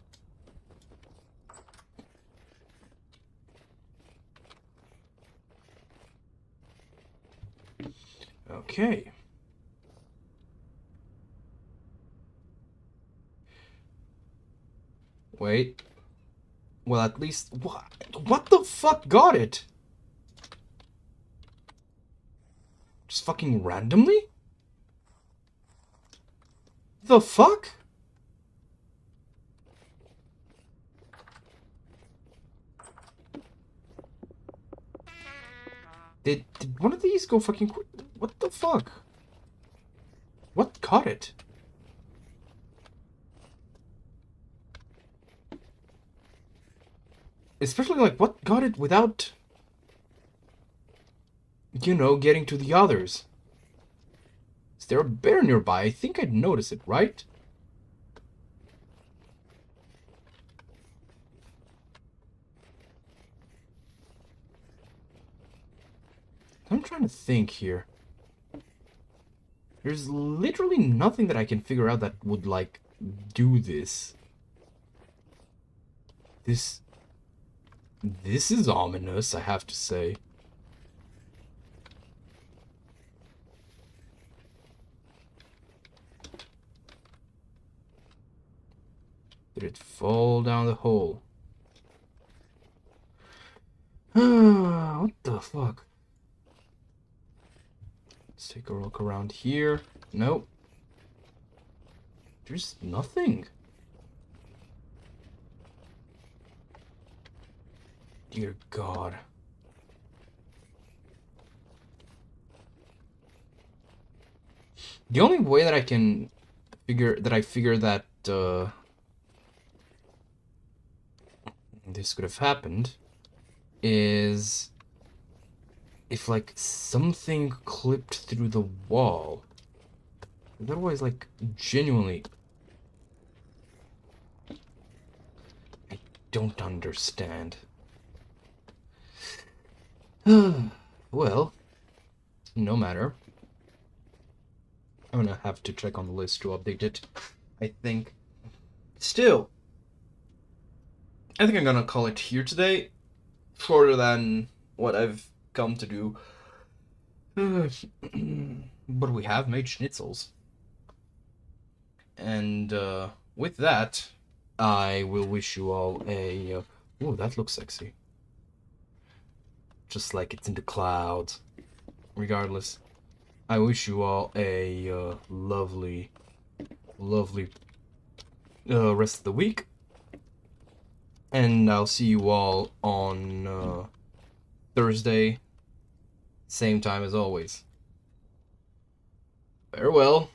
Okay. Wait. Well, at least what the fuck got it? Just fucking randomly? The fuck? Did one of these go fucking what the fuck? What caught it? Especially, like, what got it without, you know, getting to the others? Is there a bear nearby? I think I'd notice it, right? I'm trying to think here. There's literally nothing that I can figure out that would, like, do this. This is ominous, I have to say. Did it fall down the hole? What the fuck? Let's take a look around here. Nope. There's nothing. Dear God. The only way that I can figure that this could have happened is if, like, something clipped through the wall. Otherwise, like, genuinely, I don't understand. Well, no matter. I'm gonna have to check on the list to update it, I think. Still, I think I'm gonna call it here today. Shorter than what I've come to do. But we have made schnitzels. And with that, I will wish you all a... oh, that looks sexy. Just like it's in the clouds. Regardless, I wish you all a lovely, lovely rest of the week. And I'll see you all on Thursday, same time as always. Farewell.